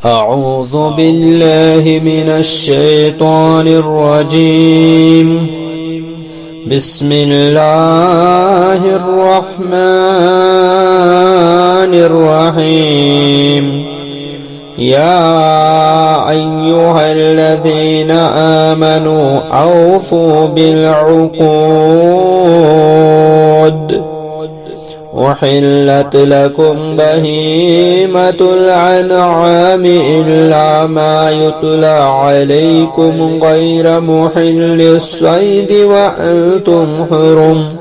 أعوذ بالله من الشيطان الرجيم. بسم الله الرحمن الرحيم. يا أيها الذين آمنوا أوفوا بالعقود. أحلت لكم بهيمة الأنعام إلا ما يتلى عليكم غير محل الصيد وأنتم حرم.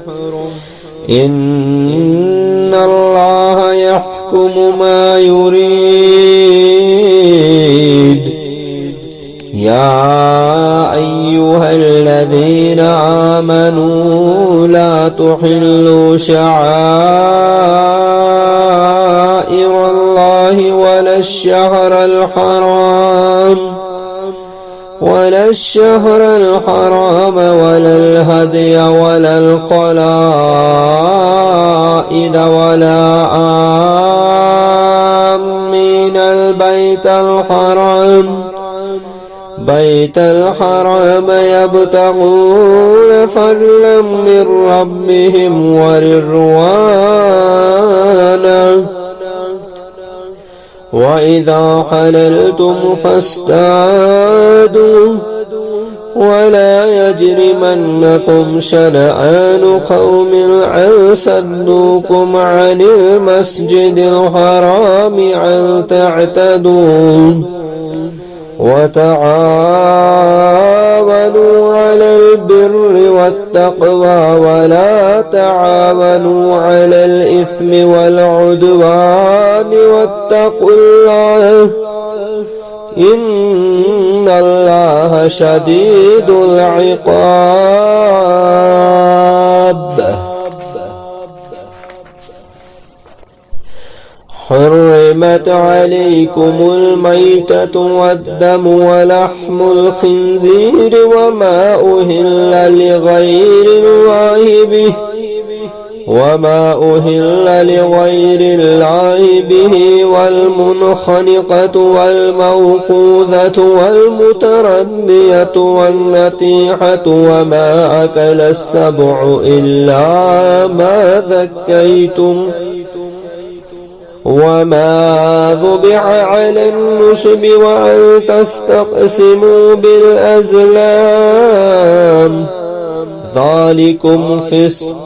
إن الله يحكم ما يريد. يا أيها الذين آمنوا لا تحلوا شعائر الله ولا الشهر الحرام ولا الهدي ولا القلائد ولا آمين بيت الحرام يبتغون فضلا من ربهم ورضوانا. وإذا حللتم فاصطادوا ولا يجرمنكم شنآن قوم أن صدوكم عن المسجد الحرام أن تعتدوا. وتعاونوا على البر والتقوى ولا تعاونوا على الإثم والعدوان واتقوا الله إن الله شديد العقاب. حرمت عليكم الميتة والدم ولحم الخنزير وما أهل لغير الله به والمنخنقة والموقوذة والمتردية والنطيحة وما أكل السبع إلا ما ذكيتم وما ذبح على النصب وأن تستقسموا بالأزلام ذلكم فسق.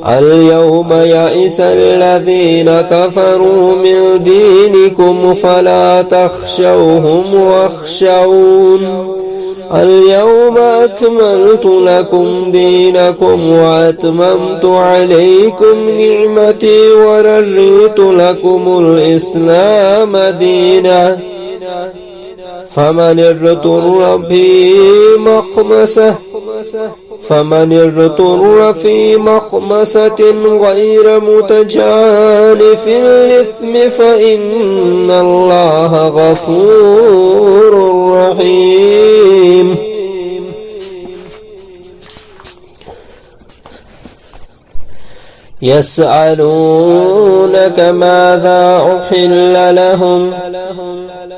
اليوم يئس الذين كفروا من دينكم فلا تخشوهم واخشون. اليوم أكملت لكم دينكم وأتممت عليكم نعمتي ورضيت لكم الإسلام دينا. فمن اضطر في مخمسة غير متجانف للإثم فإن الله غفور رحيم. يسألونك ماذا أحل لهم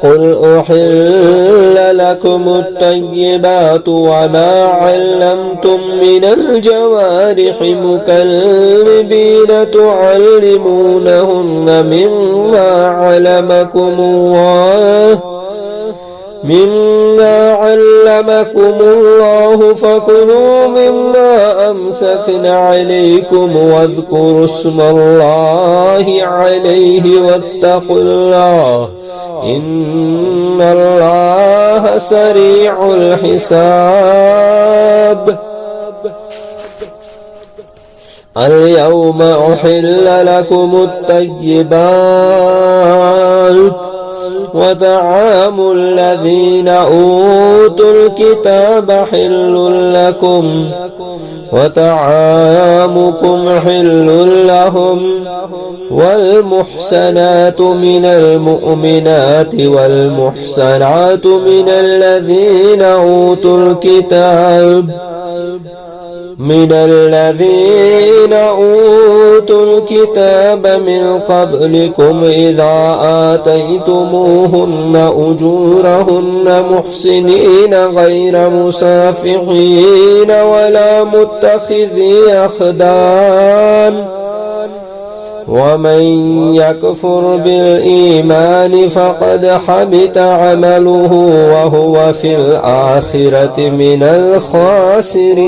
قل أحل لكم الطيبات وما علمتم من الجوارح مكلبين تعلمونهن مما علمكم الله فكلوا مما أمسكن عليكم واذكروا اسم الله عليه واتقوا الله إن الله سريع الحساب. اليوم أحل لكم الطيبات وطعام الذين أوتوا الكتاب حل لكم وطعامكم حل لهم والمحسنات من المؤمنات والمحسنات من الذين أوتوا الكتاب من الذين أوتوا الكتاب من قبلكم إذا آتيتموهن أجورهن محسنين غير مسافحين ولا متخذي أخدان ومن يكفر بالإيمان فقد حبط عمله وهو في الآخرة من الخاسرين.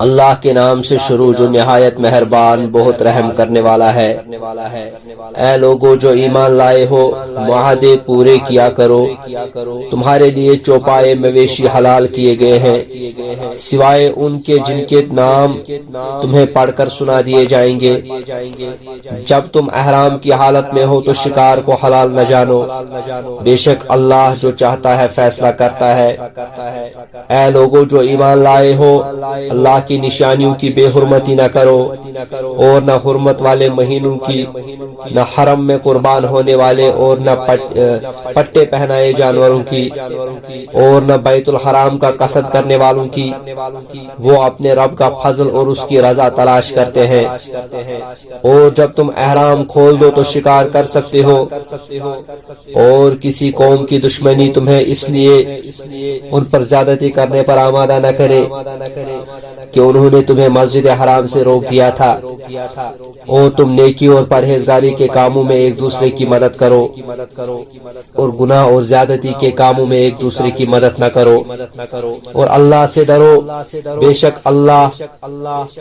اللہ کے نام سے شروع جو نہایت مہربان بہت رحم کرنے والا ہے. اے لوگو جو ایمان لائے ہو معاہدے پورے کیا کرو. تمہارے لیے چوپائے مویشی حلال کیے گئے ہیں سوائے ان کے جن کے نام تمہیں پڑھ کر سنا دیے جائیں گے. جب تم احرام کی حالت میں ہو تو شکار کو حلال نہ جانو. بے شک اللہ جو چاہتا ہے فیصلہ کرتا ہے. اے لوگو جو ایمان لائے ہو اللہ کی نشانیوں کی بے حرمتی نہ کرو اور نہ حرمت والے مہینوں کی، نہ حرم میں قربان ہونے والے اور نہ پٹے پہنائے جانوروں کی اور نہ بیت الحرام کا قصد کرنے والوں کی. وہ اپنے رب کا فضل اور اس کی رضا تلاش کرتے ہیں. اور جب تم احرام کھول دو تو شکار کر سکتے ہو اور کسی قوم کی دشمنی تمہیں اس لیے ان پر زیادتی کرنے پر آمادہ نہ کرے کہ انہوں نے تمہیں مسجد حرام سے روک دیا تھا. اور تم نیکی اور پرہیزگاری کے کاموں میں ایک دوسرے کی مدد کرو اور گناہ اور زیادتی کے کاموں میں ایک دوسرے کی مدد نہ کرو. اور اللہ سے ڈرو بے شک اللہ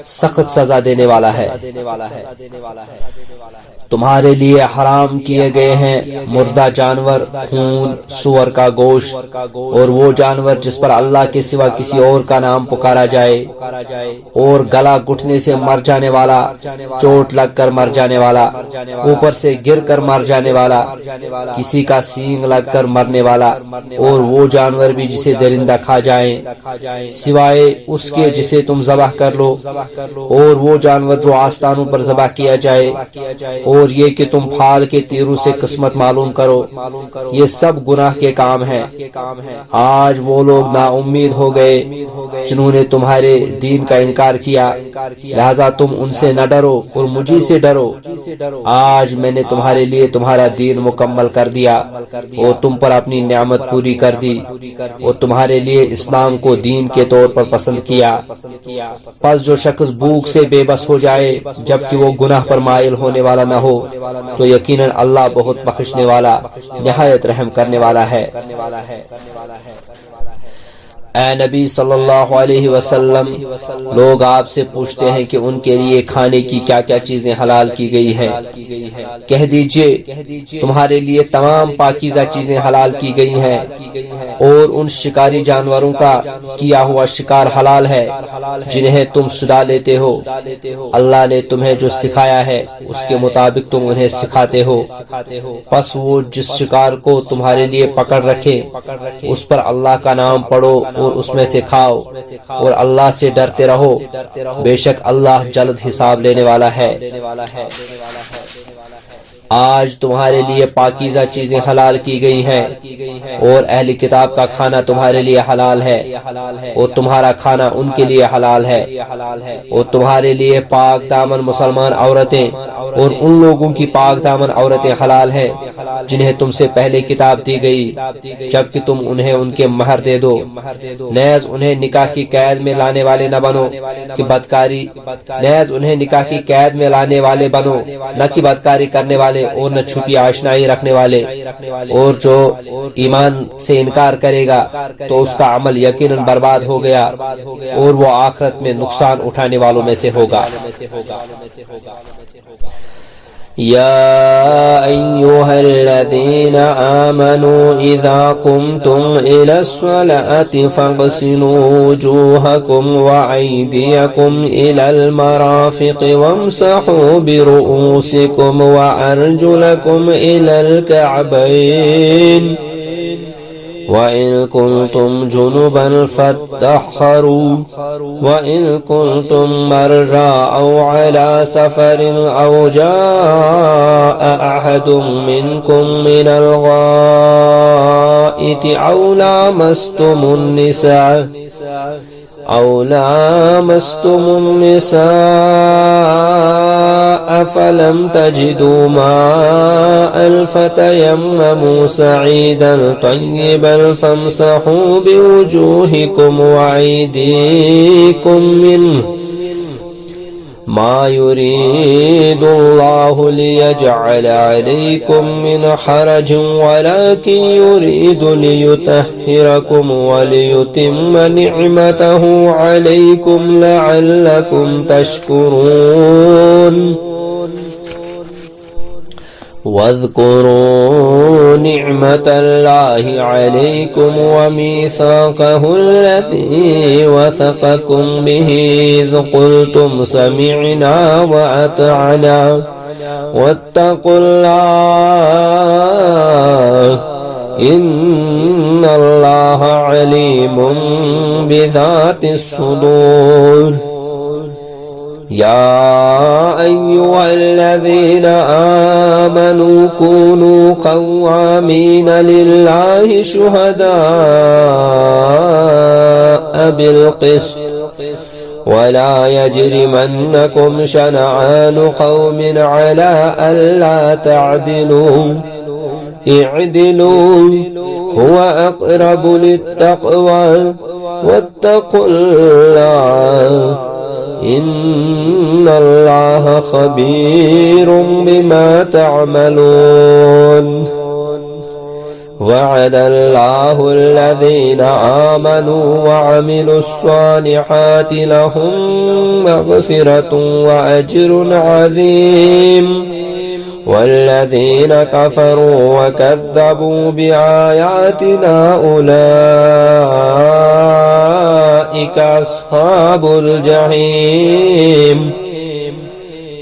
سخت سزا دینے والا ہے. تمہارے لیے حرام کیے گئے ہیں مردہ جانور، خون، سور کا گوشت اور وہ جانور جس پر اللہ کے سوا کسی اور کا نام پکارا جائے، اور گلا گھٹنے سے مر جانے والا، چوٹ لگ کر مر جانے والا، اوپر سے گر کر مر جانے والا، کسی کا سینگ لگ کر مرنے والا، اور وہ جانور بھی جسے درندہ کھا جائیں سوائے اس کے جسے تم ذبح کر لو، اور وہ جانور جو آستانوں پر ذبح کیا جائے، اور یہ کہ تم پھال کے تیروں سے قسمت معلوم کرو. یہ سب گناہ کے کام ہیں. آج وہ لوگ نا امید ہو گئے جنہوں نے تمہارے دین کا انکار کیا، لہذا تم ان سے نہ ڈرو اور مجھے سے ڈرو. آج میں نے تمہارے لیے تمہارا دین مکمل کر دیا اور تم پر اپنی نعمت پوری کر دی اور تمہارے لیے اسلام کو دین کے طور پر پسند کیا. پس جو شخص بھوک سے بے بس ہو جائے جبکہ وہ گناہ پر مائل ہونے والا نہ ہو تو یقیناً اللہ بہت بخشنے والا نہایت رحم کرنے والا ہے. اے نبی صلی اللہ علیہ وسلم، لوگ آپ سے پوچھتے ہیں کہ ان کے لیے کھانے کی کیا کیا چیزیں حلال کی گئی ہیں. کہہ دیجئے تمہارے لیے تمام پاکیزہ چیزیں حلال کی گئی ہیں اور ان شکاری جانوروں کا کیا ہوا شکار حلال ہے جنہیں تم سدا لیتے ہو. اللہ نے تمہیں جو سکھایا ہے اس کے مطابق تم انہیں سکھاتے ہو. پس وہ جس شکار کو تمہارے لیے پکڑ رکھے اس پر اللہ کا نام پڑھو اور اس میں سے کھاؤ اور اللہ سے ڈرتے رہو. بے شک اللہ جلد حساب لینے والا ہے. آج تمہارے لیے پاکیزہ چیزیں حلال کی گئی ہیں اور اہل کتاب کا کھانا تمہارے لیے حلال ہے اور تمہارا کھانا ان کے لیے حلال ہے. اور تمہارے لیے پاک دامن مسلمان عورتیں اور ان لوگوں کی پاک دامن عورتیں حلال ہیں جنہیں تم سے پہلے کتاب دی گئی جبکہ تم انہیں ان کے مہر دے دو. نیز انہیں نکاح کی قید میں لانے والے نہ بنو کہ بدکاری بنو نہ کہ بدکاری کرنے والے اور نہ چھپی آشنائی رکھنے والے. اور جو ایمان سے انکار کرے گا تو اس کا عمل یقیناً برباد ہو گیا اور وہ آخرت میں نقصان اٹھانے والوں میں سے ہوگا. يا أيها الذين آمنوا إذا قمتم إلى الصلاة فاغسلوا وجوهكم وأيديكم إلى المرافق وامسحوا برؤوسكم وأرجلكم إلى الكعبين وَإِن كُنتُمْ جُنُبًا فَاتَّطَهَّرُوا وَإِن كُنتُم مَّرْضَىٰ أَوْ عَلَىٰ سَفَرٍ أَوْ جَاءَ أَحَدٌ مِّنكُم مِّنَ الْغَائِطِ الغائط أو لامستم النساء فلم تجدوا ماء فتيمموا سعيدا طيبا فامسحوا بوجوهكم وأيديكم منه ما يريد الله ليجعل عليكم من حرج ولكن يريد ليطهركم وليتم نعمته عليكم لعلكم تشكرون واذكروا نعمة الله عليكم وميثاقه الذي وثقكم به إذ قلتم سمعنا وأطعنا واتقوا الله إن الله عليم بذات الصدور يا أيها الذين آمنوا كونوا قوامين لله شهداء بالقسط ولا يجرمنكم شنعان قوم على ألا تعدلوا اعدلوا هو أقرب للتقوى واتقوا الله إن الله خبير بما تعملون وعد الله الذين آمنوا وعملوا الصالحات لهم مغفرة وأجر عظيم والذين كفروا وكذبوا بآياتنا أولئك أصحاب الجحيم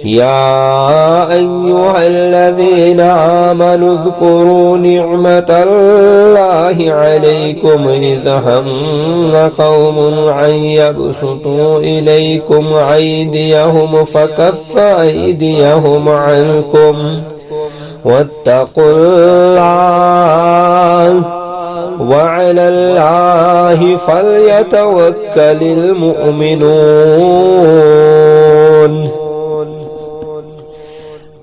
يا أيها الذين آمنوا اذكروا نعمة الله عليكم إذ هم قوم أن يبسطوا إليكم أيديهم فكف أيديهم عنكم واتقوا الله وعلى الله فليتوكل المؤمنون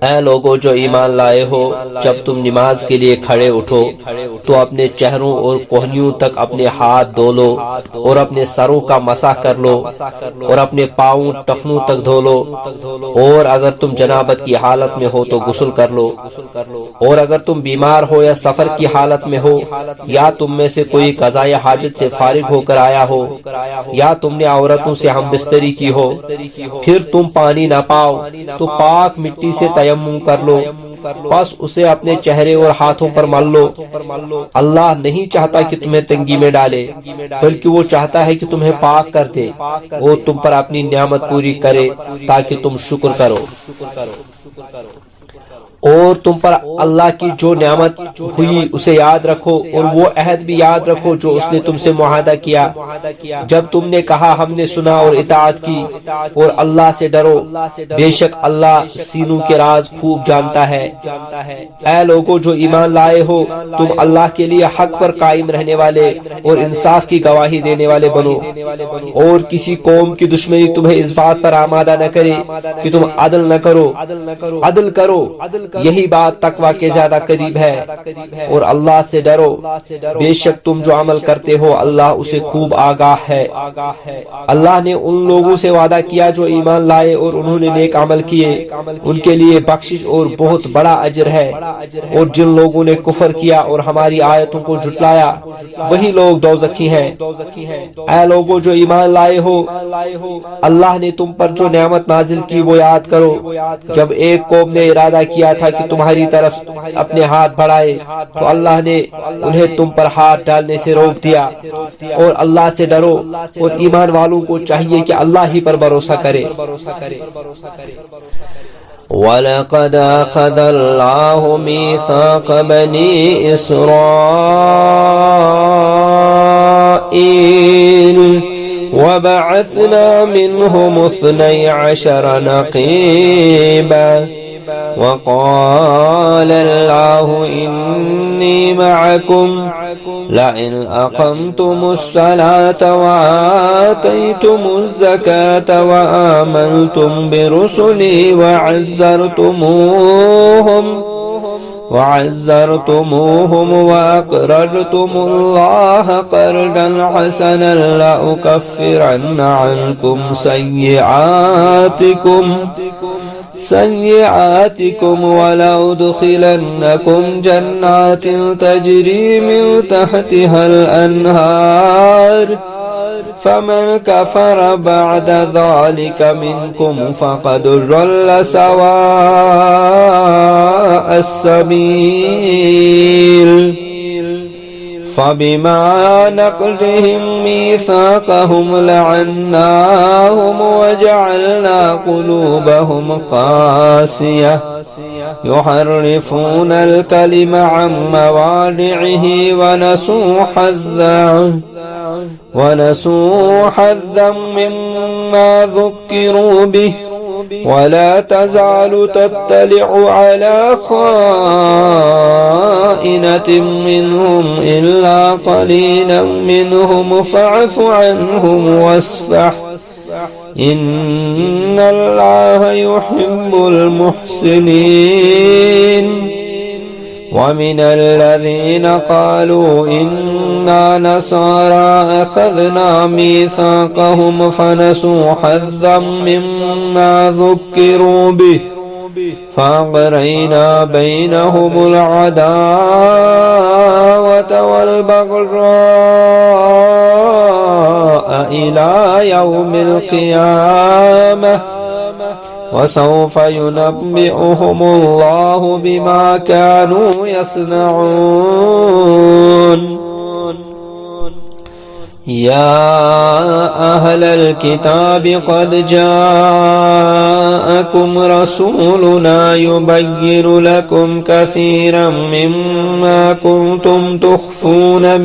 اے لوگو جو ایمان لائے ہو جب تم نماز کے لیے کھڑے اٹھو تو اپنے چہروں اور کوہنیوں تک اپنے ہاتھ دھو لو اور اپنے سروں کا مسح کر لو اور اپنے پاؤں ٹخنوں تک دھو لو اور اگر تم جنابت کی حالت میں ہو تو غسل کر لو اور اگر تم بیمار ہو یا سفر کی حالت میں ہو یا تم میں سے کوئی قضائے حاجت سے فارغ ہو کر آیا ہو یا تم نے عورتوں سے ہم بستری کی ہو پھر تم پانی نہ پاؤ تو پاک مٹی سے تیمم کر لو بس اسے اپنے چہرے اور ہاتھوں پر مل لو اللہ نہیں چاہتا کہ تمہیں تنگی میں ڈالے بلکہ وہ چاہتا ہے کہ تمہیں پاک کر دے وہ تم پر اپنی نعمت پوری کرے تاکہ تم شکر کرو اور تم پر اللہ کی جو نعمت ہوئی اسے یاد رکھو اور وہ عہد بھی یاد رکھو جو اس نے تم سے معاہدہ کیا جب تم نے کہا ہم نے سنا اور اطاعت کی اور اللہ سے ڈرو بے شک اللہ سینوں کے راز خوب جانتا ہے اے لوگو جو ایمان لائے ہو تم اللہ کے لیے حق پر قائم رہنے والے اور انصاف کی گواہی دینے والے بنو اور کسی قوم کی دشمنی تمہیں اس بات پر آمادہ نہ کرے کہ تم عدل نہ کرو عدل کرو یہی بات تقوی کے زیادہ قریب ہے اور اللہ سے ڈرو بے شک تم جو عمل کرتے ہو اللہ اسے خوب آگاہ ہے اللہ نے ان لوگوں سے وعدہ کیا جو ایمان لائے اور انہوں نے نیک عمل کیے ان کے لیے بخشش اور بہت بڑا اجر ہے اور جن لوگوں نے کفر کیا اور ہماری آیتوں کو جھٹلایا وہی لوگ دوزخی ہیں اے لوگوں جو ایمان لائے ہو اللہ نے تم پر جو نعمت نازل کی وہ یاد کرو جب ایک قوم نے ارادہ کیا تھا کہ تمہاری طرف اپنے ہاتھ بڑھائے تو اللہ نے انہیں تم پر ہاتھ ڈالنے سے روک دیا اور اللہ سے ڈرو اور ایمان والوں کو چاہیے کہ اللہ ہی پر بھروسہ کرے وَلَقَدْ أَخَذَ اللَّهُ مِيثَاقَ بَنِي إِسْرَائِيلَ وَبَعَثْنَا مِنْهُمُ 12 نَقِيبًا وقال الله إني معكم لئن أقمتم الصلاة وآتيتم الزكاة وآمنتم برسلي وعزرتموهم وأقرضتم الله قرضا حسنا لأكفرن عنكم سيئاتكم ولأدخلنكم جنات تجري من تحتها الأنهار فمن كفر بعد ذلك منكم فقد ضل سواء السبيل فبما نقضهم ميثاقهم لعناهم وجعلنا قلوبهم قاسية يحرفون الكلم عن مواضعه ونسوا حظا مما ذكروا به ولا تزال تطلع على خائنة منهم إلا قليلا منهم فاعف عنهم واصفح إن الله يحب المحسنين ومن الذين قالوا إنا نصارى أخذنا ميثاقهم فنسوا حظا مما ذكروا به فأغرينا بينهم العداوة والبغضاء إلى يوم القيامة وسوف ينبئهم الله بما كانوا يصنعون يا أهل الكتاب قد جاءكم رسولنا يبين لكم كثيرا مما كنتم تخفون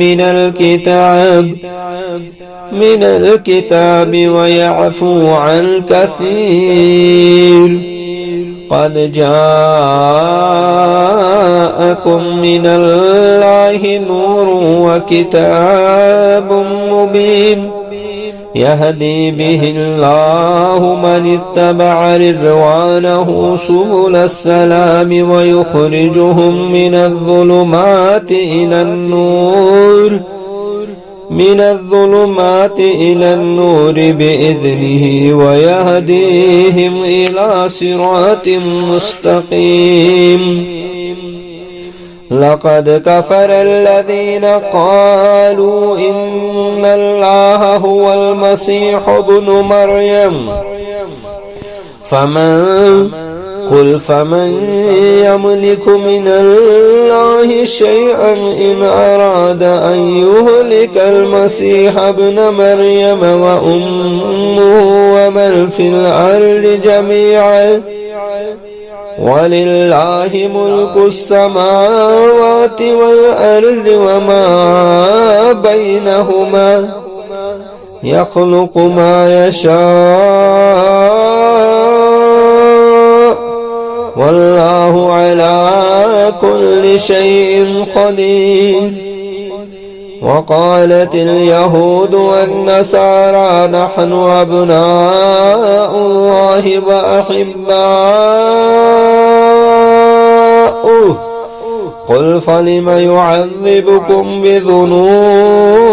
من الكتاب ويعفو عن كثير قد جاءكم من الله نور وكتاب مبين يهدي به الله من اتبع رضوانه سبل السلام ويخرجهم من الظلمات إلى النور بإذنه ويهديهم إلى صراط مستقيم لقد كفر الذين قالوا إن الله هو المسيح ابن مريم فمن يملك من الله شيئا إن أراد أن يهلك المسيح ابن مريم وأمه ومن في الأرض جميعا ولله ملك السماوات والأرض وما بينهما يخلق ما يشاء والله على كل شيء قدير وقالت اليهود والنصارى نحن أبناء الله وأحباؤه قل فلم يعذبكم بذنوبكم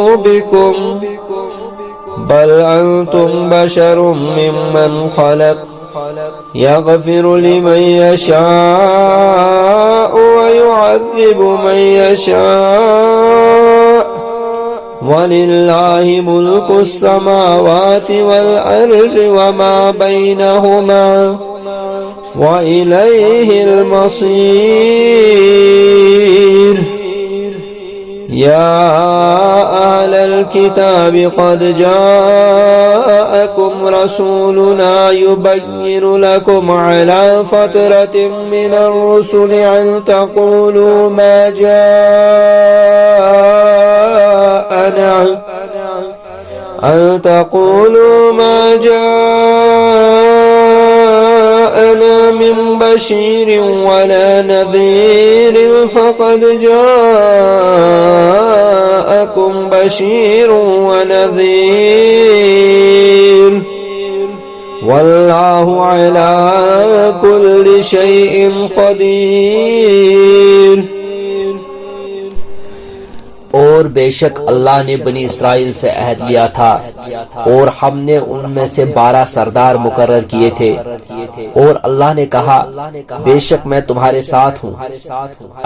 بل أنتم بشر ممن خلق يغفر لمن يشاء ويعذب من يشاء ولله ملك السماوات والأرض وما بينهما وإليه المصير يا أهل الكتاب قد جاءكم رسولنا يبين لكم على فترة من الرسل أن تقولوا ما جاءنا من بشير ولا نذير فقد جاءكم بشير ونذير والله على كل شيء قدير. اور بے شک اللہ نے بنی اسرائیل سے عہد لیا تھا اور ہم نے ان میں سے 12 سردار مقرر کیے تھے. اور اللہ نے کہا بے شک میں تمہارے ساتھ ہوں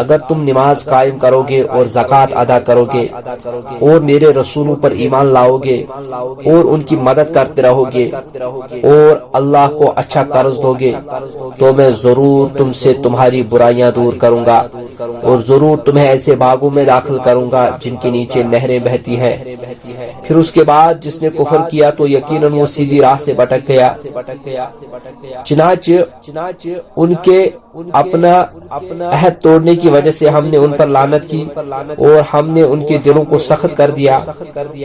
اگر تم نماز قائم کرو گے اور زکوٰۃ ادا کرو گے اور میرے رسولوں پر ایمان لاؤ گے اور ان کی مدد کرتے رہو گے اور اللہ کو اچھا قرض دو گے تو میں ضرور تم سے تمہاری برائیاں دور کروں گا اور ضرور تمہیں ایسے باغوں میں داخل کروں گا جن کے نیچے نہریں بہتی ہیں. پھر اس کے بعد جس نے کفر کیا تو یقیناً وہ سیدھی راہ سے بھٹک گیا. چنانچہ ان کے اپنا عہد توڑنے کی وجہ سے ہم نے ان پر لعنت کی اور ہم نے ان کے دلوں کو سخت کر دیا.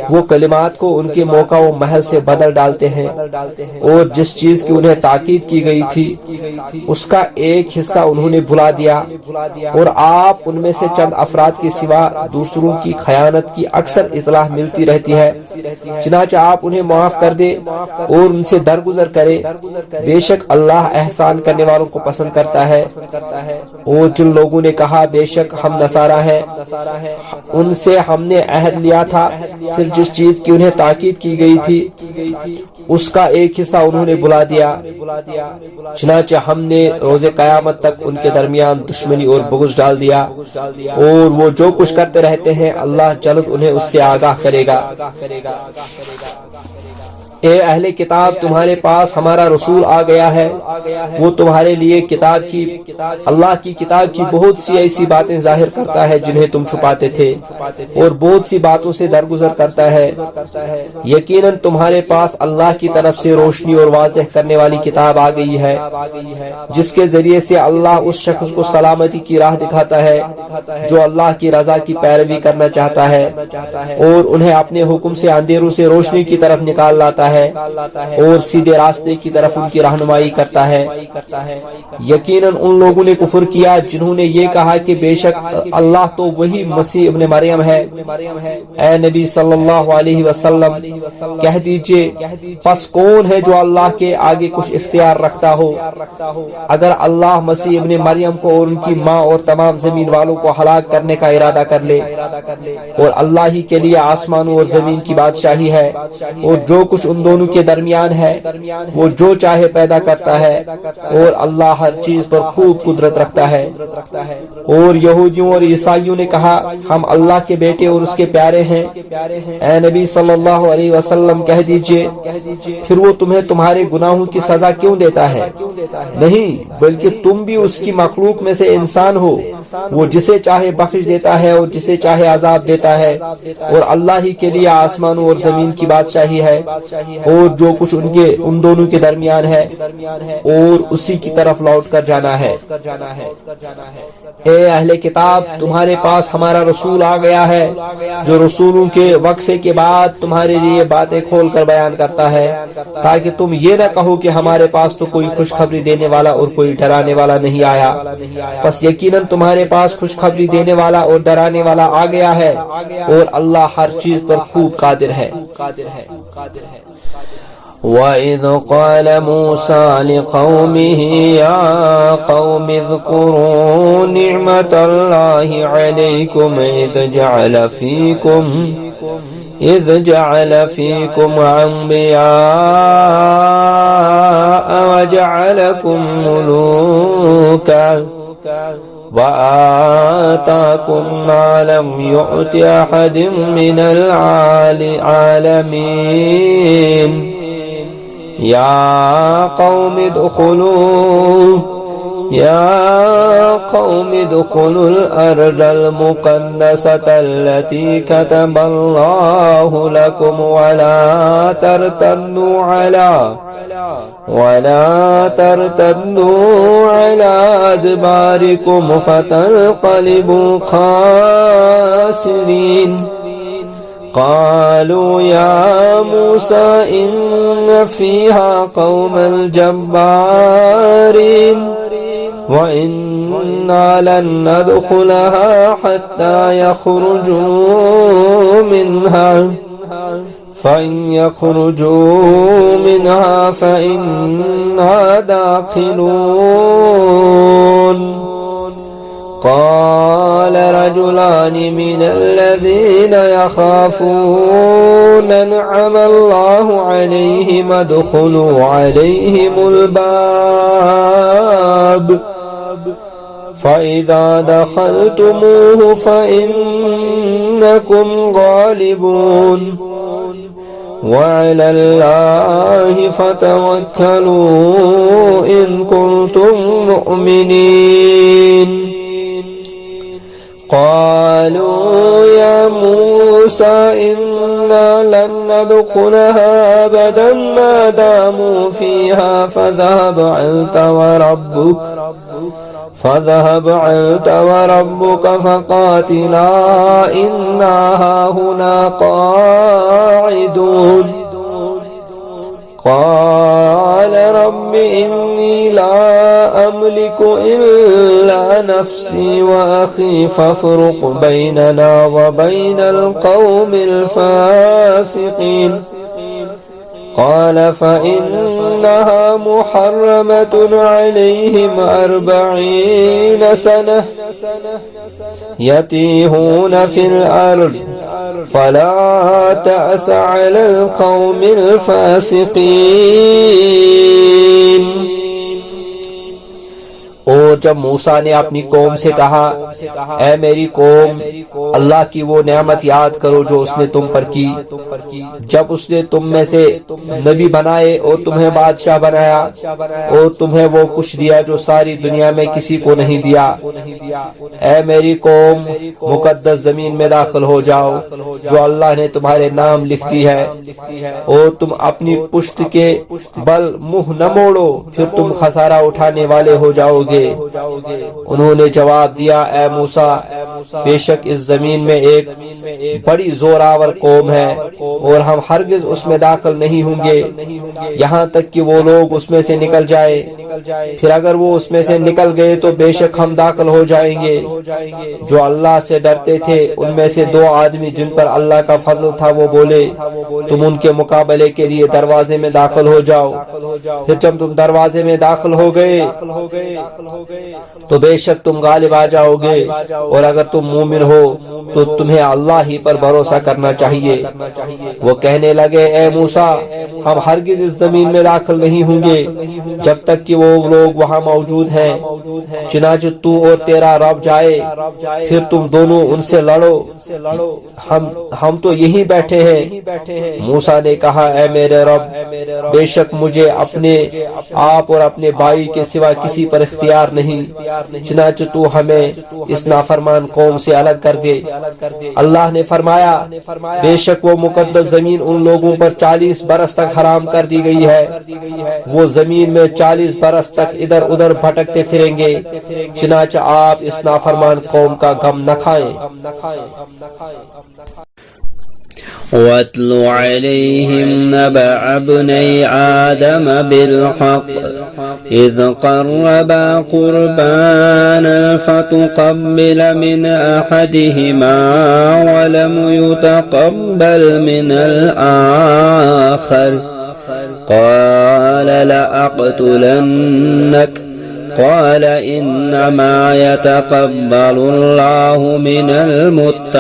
وہ کلمات کو ان کے موقع و محل سے بدل ڈالتے ہیں اور جس چیز کی انہیں تاکید کی گئی تھی اس کا ایک حصہ انہوں نے بھلا دیا. اور آپ ان میں سے چند افراد کے سوا دوسروں کی خیانت کی اکثر اطلاع ملتی رہتی ہے. چنانچہ آپ انہیں معاف کر دے اور ان سے درگزر کرے. بے شک اللہ احسان کرنے والوں کو پسند کرتا ہے. اور جن لوگوں نے کہا بے شک ہم نصارہ ہیں ان سے ہم نے عہد لیا تھا پھر جس چیز کی انہیں تاکید کی گئی تھی اس کا ایک حصہ انہوں نے بھلا دیا. چنانچہ ہم نے روز قیامت تک ان کے درمیان دشمنی اور بغض ڈال دیا اور وہ جو کچھ کرتے رہتے ہیں اللہ جلد انہیں اس سے آگاہ کرے گا. اے اہل کتاب تمہارے پاس ہمارا رسول آ گیا ہے وہ تمہارے لیے اللہ کی کتاب کی بہت سی ایسی باتیں ظاہر کرتا ہے جنہیں تم چھپاتے تھے اور بہت سی باتوں سے درگزر کرتا ہے. یقیناً تمہارے پاس اللہ کی طرف سے روشنی اور واضح کرنے والی کتاب آ گئی ہے جس کے ذریعے سے اللہ اس شخص کو سلامتی کی راہ دکھاتا ہے جو اللہ کی رضا کی پیروی کرنا چاہتا ہے اور انہیں اپنے حکم سے اندھیروں سے روشنی کی طرف نکال لاتا ہے اور سیدھے راستے کی طرف ان کی رہنمائی کرتا ہے. یقیناً ان لوگوں نے کفر کیا جنہوں نے یہ کہا کہ بے شک اللہ تو وہی مسیح ابن مریم ہے. اے نبی صلی اللہ علیہ وسلم کہہ دیجئے پس کون ہے جو اللہ کے آگے کچھ اختیار رکھتا ہو؟ اگر اللہ مسیح ابن مریم کو اور ان کی ماں اور تمام زمین والوں کو ہلاک کرنے کا ارادہ کر لے اور اللہ ہی کے لیے آسمانوں اور زمین کی بادشاہی ہے اور جو کچھ ان دونوں کے درمیان ہے وہ جو چاہے پیدا کرتا ہے اور اللہ ہر چیز پر خوب قدرت رکھتا ہے. اور یہودیوں اور عیسائیوں نے کہا ہم اللہ کے بیٹے اور اس کے پیارے ہیں. اے نبی صلی اللہ علیہ وسلم کہہ دیجئے پھر وہ تمہیں تمہارے گناہوں کی سزا کیوں دیتا ہے؟ نہیں بلکہ تم بھی اس کی مخلوق میں سے انسان ہو. وہ جسے چاہے بخش دیتا ہے اور جسے چاہے عذاب دیتا ہے اور اللہ ہی کے لیے آسمانوں اور زمین کی بادشاہی ہے اور جو کچھ ان دونوں کے درمیان ہے اور اسی کی طرف لوٹ کر جانا ہے. اے اہل کتاب تمہارے پاس ہمارا رسول آ گیا ہے جو رسولوں کے وقفے کے بعد تمہارے لیے باتیں کھول کر بیان کرتا ہے تاکہ تم یہ نہ کہو کہ ہمارے پاس تو کوئی خوشخبری دینے والا اور کوئی ڈرانے والا نہیں آیا. پس یقیناً تمہارے پاس خوشخبری دینے والا اور ڈرانے والا آ گیا ہے اور اللہ ہر چیز پر خوب قادر ہے. وَإِذْ قَالَ مُوسَى لِقَوْمِهِ يَا قَوْمِ اذْكُرُوا نِعْمَةَ اللَّهِ عَلَيْكُمْ إِذْ جَعَلَ فِيكُمْ أَنْبِيَاءَ وَجَعَلَكُمْ مُلُوكًا وَآتَاكُمْ مَا لَمْ يُؤْتِ أَحَدٍ مِّنَ الْعَالَمِينَ. يا قوم ادخلوا الأرض المقدسة التي كتب الله لكم ولا ترتدوا على أدباركم فتنقلبوا خاسرين. قالوا يا موسى إن فيها قوما جبارين وإنا لن ندخلها حتى يخرجوا منها فإن يخرجوا منها فإنا داخلون. قال رجلان من الذين يخافون أنعم الله عليهم ادخلوا عليهم الباب فإذا دخلتموه فإنكم غالبون وعلى الله فتوكلوا إن كنتم مؤمنين. قالوا يا موسى إنا لن ندخلها أبدا ما داموا فيها فاذهب أنت وربك فقاتلا إنا هاهنا قاعدون. قال رب إني لا أملك إلا نفسي وأخي فافرق بيننا وبين القوم الفاسقين. قال فإنها محرمة عليهم 40 سنة يتيهون في الأرض فلا تأس على القوم الفاسقين. اور جب موسیٰ نے اپنی قوم سے کہا اے میری قوم اللہ کی وہ نعمت یاد کرو جو اس نے تم پر کی جب اس نے تم میں سے نبی بنائے اور تمہیں بادشاہ بنایا اور تمہیں وہ کچھ دیا جو ساری دنیا میں کسی کو نہیں دیا. اے میری قوم مقدس زمین میں داخل ہو جاؤ جو اللہ نے تمہارے نام لکھ دی ہے اور تم اپنی پشت کے بل منہ نہ موڑو پھر تم خسارہ اٹھانے والے ہو جاؤ گے. انہوں نے جواب دیا اے موسیٰ بے شک اس زمین میں ایک بڑی زوراور قوم ہے اور ہم ہرگز اس میں داخل نہیں ہوں گے یہاں تک کہ وہ لوگ اس میں سے نکل جائیں. پھر اگر وہ اس میں سے نکل گئے تو بے شک ہم داخل ہو جائیں گے. جو اللہ سے ڈرتے تھے ان میں سے 2 آدمی جن پر اللہ کا فضل تھا وہ بولے تم ان کے مقابلے کے لیے دروازے میں داخل ہو جاؤ. پھر جب تم دروازے میں داخل ہو گئے تو بے شک تم غالب آ جاؤ گے اور اگر تم مومن ہو تو تمہیں اللہ ہی پر بھروسہ کرنا چاہیے. وہ کہنے لگے اے موسیٰ ہم ہرگز اس زمین میں داخل نہیں ہوں گے جب تک کہ وہ لوگ وہاں موجود ہیں. چنانچہ تو اور تیرا رب جائے پھر تم دونوں ان سے لڑو ہم تو یہیں بیٹھے ہیں. موسیٰ نے کہا اے میرے رب بے شک مجھے اپنے آپ اور اپنے بھائی کے سوا کسی پر اختیار نہیں چنانچہ تو ہمیں اس نافرمان قوم سے الگ کر دے. اللہ نے فرمایا بے شک وہ مقدس زمین ان لوگوں پر 40 برس تک حرام کر دی گئی ہے. وہ زمین میں 40 برس تک ادھر ادھر بھٹکتے پھریں گے چنانچہ آپ اس نافرمان قوم کا غم نہ کھائیں. وَاتْلُ عَلَيْهِمْ نَبَأَ ابْنَيْ آدَمَ بِالْحَقِّ إِذْ قَرَّبَا قُرْبَانًا فَتُقَبِّلَ مِنْ أَحَدِهِمَا وَلَمْ يُتَقَبَّلْ مِنَ الْآخَرِ قَالَ لَأَقْتُلَنَّكَ قال إنما يتقبل الله من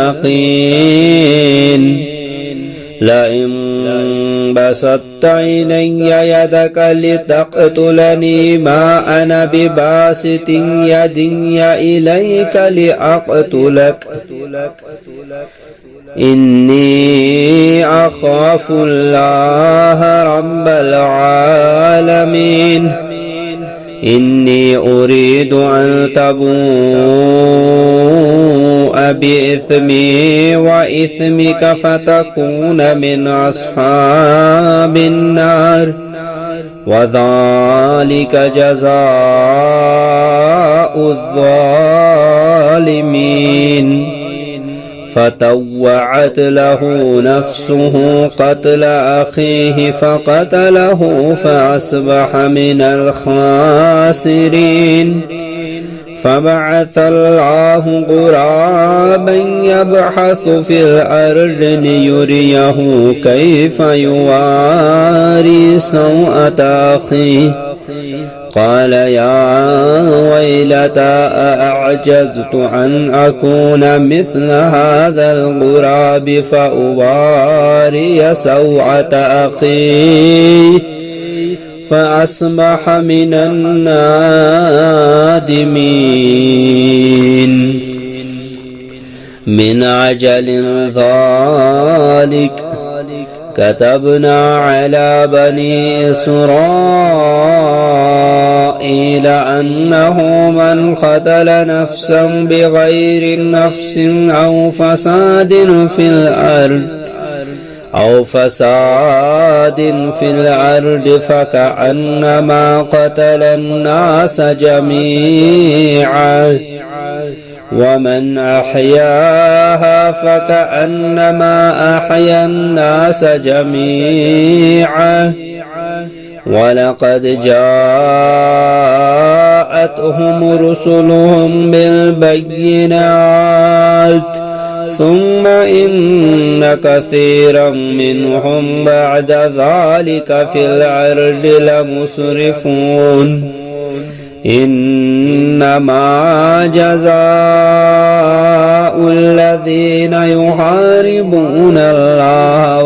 المتقين لئن بسطت إلي يدك لتقتلني ما أنا بباسط يدي إليك لأقتلك إني أخاف الله رب العالمين إني أريد أن تبوء بإثمي وإثمك فتكون من أصحاب النار وذلك جزاء الظالمين فطوعت له نفسه قتل أخيه فقتله فأصبح من الخاسرين فبعث الله غرابا يبحث في الأرض ليريه كيف يواري سوءة أخيه قال يا ويلتى أعجزت أن أكون مثل هذا الغراب فأواري سوءة أخي فأصبح من النادمين من عجل ذلك كتبنا على بني إسرائيل أنه من قتل نفسا بغير نفس أو فساد في الأرض فكأنما قتل الناس جميعا ومن أحياها فكأنما أحيا الناس جميعا ولقد جاءتهم رسلهم بالبينات ثم إن كثيرا منهم بعد ذلك في الأرض لمسرفون إنما جزاء الذين يحاربون الله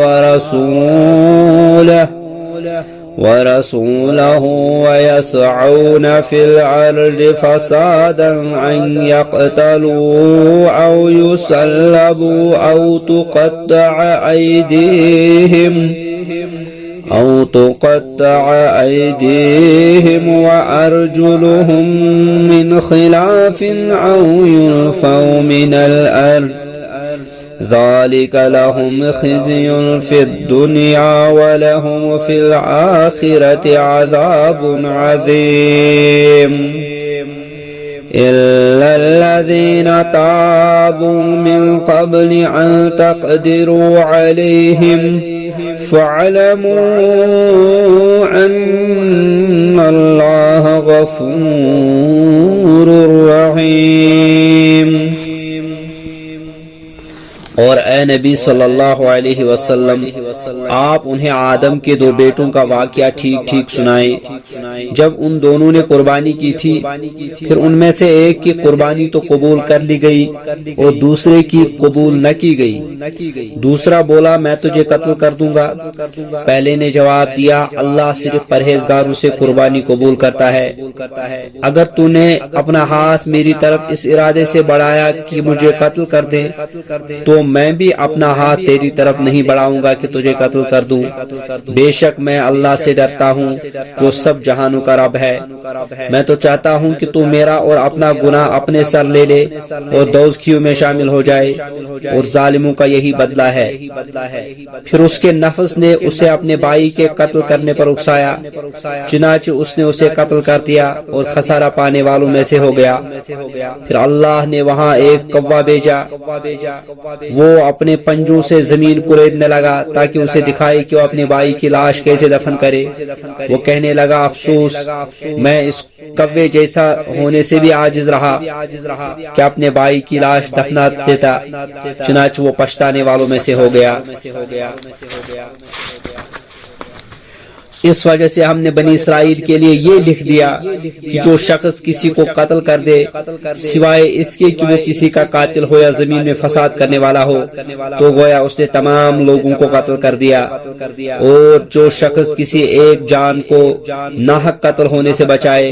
ورسوله ويسعون في الأرض فسادا أن يقتلوا أو يسلبوا أو تقطع أيديهم وأرجلهم من خلاف أو ينفوا من الأرض ذلك لهم خزي في الدنيا ولهم في الآخرة عذاب عظيم إلا الذين تابوا من قبل أن تقدروا عليهم فاعلموا أن الله غفور رحيم और ए नबी सल्लल्लाहु अलैहि वसल्लम आप उन्हें आदम के दो बेटों का वाकया ठीक ठीक सुनाए। जब उन दोनों ने कुर्बानी की थी फिर उनमें से एक की कुर्बानी तो कबूल कर ली गई और दूसरे की कबूल न की गई। दूसरा बोला मैं तुझे कत्ल कर दूंगा। पहले ने जवाब दिया अल्लाह सिर्फ परहेजगारों से कुर्बानी कबूल करता है। अगर तूने अपना हाथ मेरी तरफ इस इरादे से बढ़ाया कि मुझे कत्ल कर दे तो मैं भी अपना हाथ तेरी तरफ नहीं बढ़ाऊंगा कि तुझे कत्ल कर दूं। बेशक मैं अल्लाह से डरता हूँ जो सब जहानों का रब है। मैं तो चाहता हूँ कि तू मेरा और अपना गुनाह अपने सर ले ले और दोज़खियों में शामिल हो जाए और जालिमों का यही बदला है। फिर उसके नफ्स ने उसे अपने भाई के कत्ल करने पर उकसाया, चुनाचे उसने उसे कत्ल कर दिया और खसारा पाने वालों में से हो गया। फिर अल्लाह ने वहाँ एक कौवा भेजा। वो अपने पंजों से जमीन कुरेदने लगा ताकि उसे दिखाए कि वो अपने भाई की लाश कैसे दफन करे। वो कहने लगा अफसोस मैं इस कौवे जैसा होने से भी आजिज रहा कि अपने भाई की लाश दफना देता। चुनाच वो पछताने वालों में से हो गया। इस वजह से हमने बनी इसराइल के लिए ये लिख दिया कि जो शख्स किसी को कत्ल कर दे सिवाय इसके कि वो किसी का कातिल हो या जमीन में फसाद करने वाला हो तो गोया उसने तमाम लोगों को कत्ल कर दिया। और जो शख्स किसी एक जान को नाहक कत्ल होने से बचाए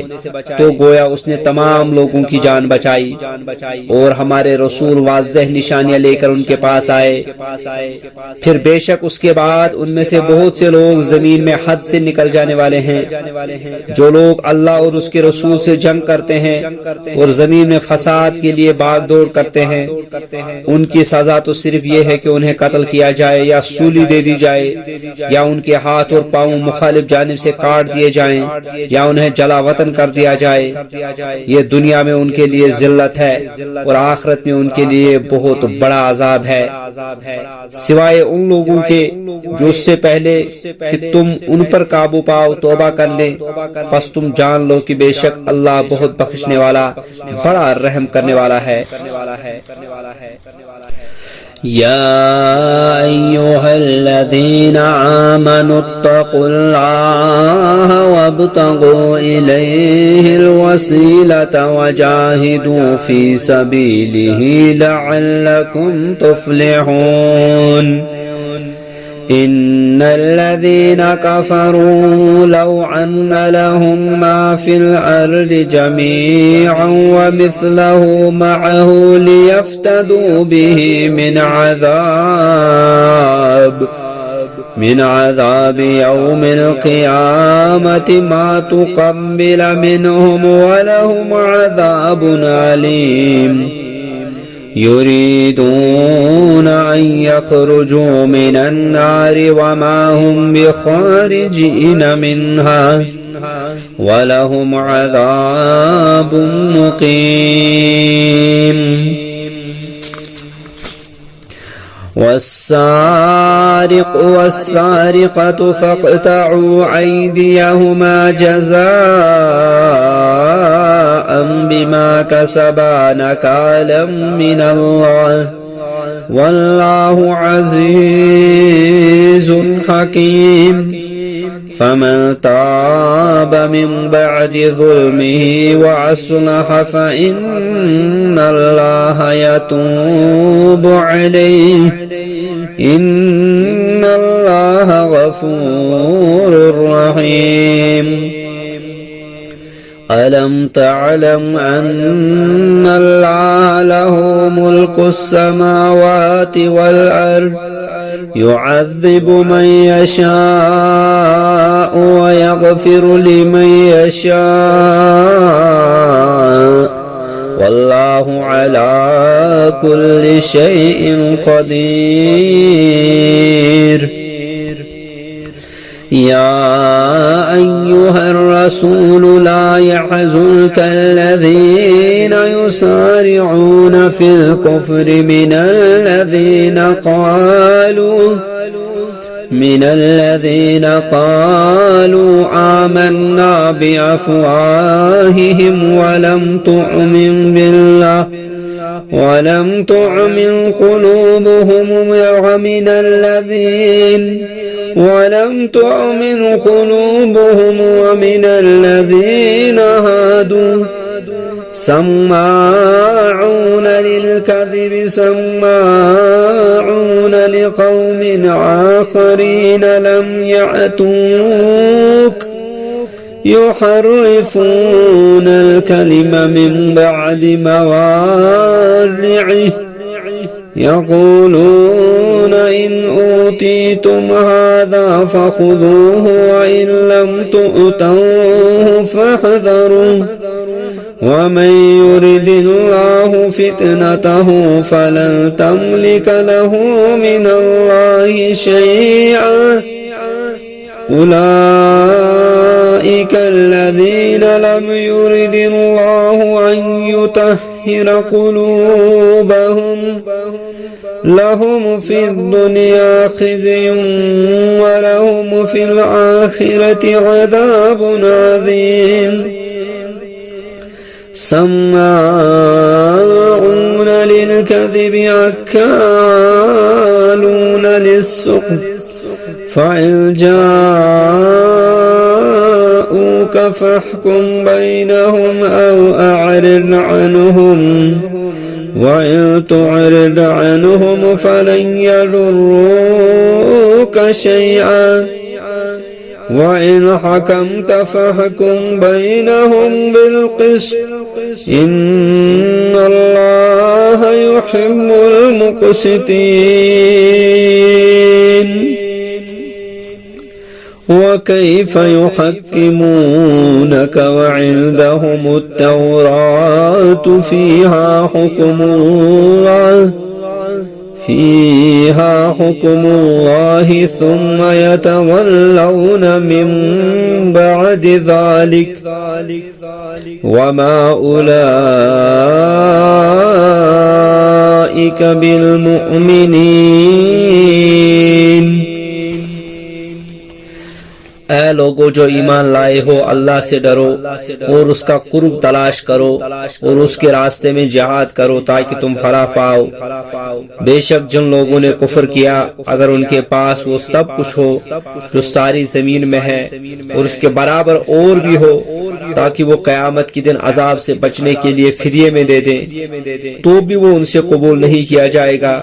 तो गोया उसने तमाम लोगों की जान बचाई। और हमारे रसूल वाज़ेह निशानियां लेकर उनके पास आए। फिर बेशक उसके बाद उनमें से बहुत से लोग जमीन में हद से निकल जाने वाले हैं। जो लोग अल्लाह और उसके रसूल से जंग करते हैं और जमीन में फसाद के लिए भागदौड़ करते हैं, उनकी सजा तो सिर्फ ये है कि उन्हें कत्ल किया जाए या सूली दे दी जाए, या उनके हाथ और पांव मुखालिफ जानिब से काट दिए जाएं, या उन्हें जला वतन कर दिया जाए। ये दुनिया में उनके लिए जिल्लत है और आखिरत में उनके लिए बहुत बड़ा अजाब है, सिवाय उन लोगों के जो उससे पहले कि तुम उन पर काबू पाओ तौबा कर ले। बस तुम जान लो कि बेशक अल्लाह बहुत बख्शने वाला, बड़ा रहम करने वाला है। या अय्युहल्लज़ीना आमनु इत्तक़ुल्लाह वब्तगू इलैहिल वसीलता वजाहिदू फी सबीलिही लअल्लकुम तुफ्लिहून। इन्नल्लज़ीना कफ़रू लौ अन्न लहुम मा फिल अर्दि जमीअन व मिस्लहु मअहु लियफ्तदू बिही मिन अज़ाब यौमिल क़ियामति मा तुक़ब्बिल मिनहुम व लहुम अज़ाबुन अलीम। युरीदून अन यख़रुजू मिनन नारि वमा हुम बिख़ारिजीन मिन्हा वलहुम अज़ाबुन मुक़ीम। वस्सारिक़ु वस्सारिक़तु फ़क़्तअू अयदियहुमा जज़ाअन बिमा कसबा नकालन मिनल्लाह वल्लाहु अज़ीज़ुन हकीम। फमन ताब मिन बअदि ज़ुल्मिही व अस्लह फ़इन्नल्लाह यतूबु अलैहि इन्नल्लाह गफ़ूरुर रहीम। अलम तअलम अन्नल्लाह लहू मुल्कुस समावाति वल अर्ज़ युअज़्ज़िबु मन यशाअ व यग़फ़िरु लिमन यशाअ वल्लाहु अला कुल्लि शैइन क़दीर। या अय्युहर रसूल ला यहज़ुनक अल्लज़ीना युसारिऊन फिल कुफ्रि मिनल्लज़ीना क़ालू आमन्ना बिअफ़वाहिहिम वलम तु'मिन क़ुलूबुहुम ومن الذين هادوا سماعون للكذب سماعون لقوم آخرين لم يأتوك يحرفون الكلم من بعد مواضعه يقولون إن أوتيتم هذا فخذوه وإن لم تؤتوه فاحذروا ومن يرد الله فتنته فلن تملك له من الله شيئا أولئك الذين لم يرد الله أن يطهر قلوبهم لهم في الدنيا خزي ولهم في الآخرة عذاب عظيم سماعون للكذب أكالون للسحت فإن جاءوك فاحكم بينهم أو أعرض عنهم وإن تعرض عنهم فلن يضروك شيئا وإن حكمت فاحكم بينهم بالقسط إن الله يحب المقسطين وكيف يحكمونك وعندهم التوراة فيها حكم الله ثم يتولون من بعد ذلك وما أولئك بالمؤمنين۔ اے لوگو جو ایمان لائے ہو، اللہ سے ڈرو اور اس کا قرب تلاش کرو اور اس کے راستے میں جہاد کرو تاکہ تم فلاح پاؤ۔ بے شک جن لوگوں نے کفر کیا اگر ان کے پاس وہ سب کچھ ہو جو ساری زمین میں ہے اور اس کے برابر اور بھی ہو تاکہ وہ قیامت کے دن عذاب سے بچنے کے لیے فدیے میں دے دیں تو بھی وہ ان سے قبول نہیں کیا جائے گا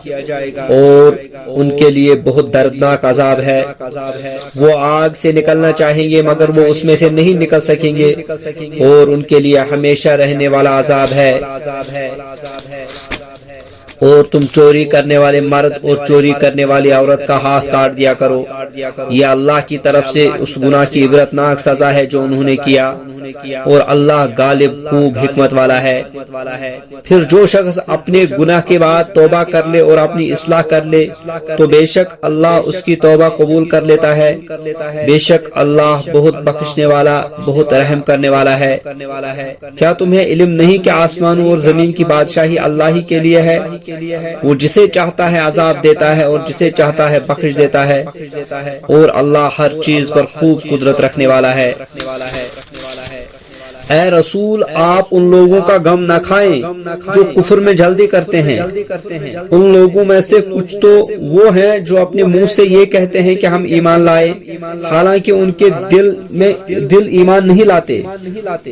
اور ان کے لیے بہت دردناک عذاب ہے۔ وہ آگ سے نکلنا چاہیں گے مگر وہ اس میں سے نہیں نکل سکیں گے اور ان کے لیے ہمیشہ رہنے والا عذاب ہے۔ اور تم چوری کرنے والے مرد اور چوری کرنے والی عورت کا ہاتھ کاٹ دیا کرو، یہ اللہ کی طرف سے اس گناہ کی عبرتناک سزا ہے جو انہوں نے کیا، اور اللہ غالب خوب حکمت والا ہے۔ پھر جو شخص اپنے گناہ کے بعد توبہ کر لے اور اپنی اصلاح کر لے تو بے شک اللہ اس کی توبہ قبول کر لیتا ہے، بے شک اللہ بہت بخشنے والا بہت رحم کرنے والا ہے۔ کیا تمہیں علم نہیں کہ آسمانوں اور زمین کی بادشاہی اللہ ہی کے لیے ہے؟ وہ جسے چاہتا ہے عذاب دیتا ہے اور جسے چاہتا ہے بخش دیتا ہے، اور اللہ ہر چیز پر خوب قدرت رکھنے والا ہے۔ اے رسول آپ ان لوگوں کا غم نہ کھائیں جو کفر میں جلدی کرتے ہیں، ان لوگوں میں سے کچھ تو وہ ہیں جو اپنے منہ سے یہ کہتے ہیں کہ ہم ایمان لائے حالانکہ ان کے دل ایمان نہیں لاتے،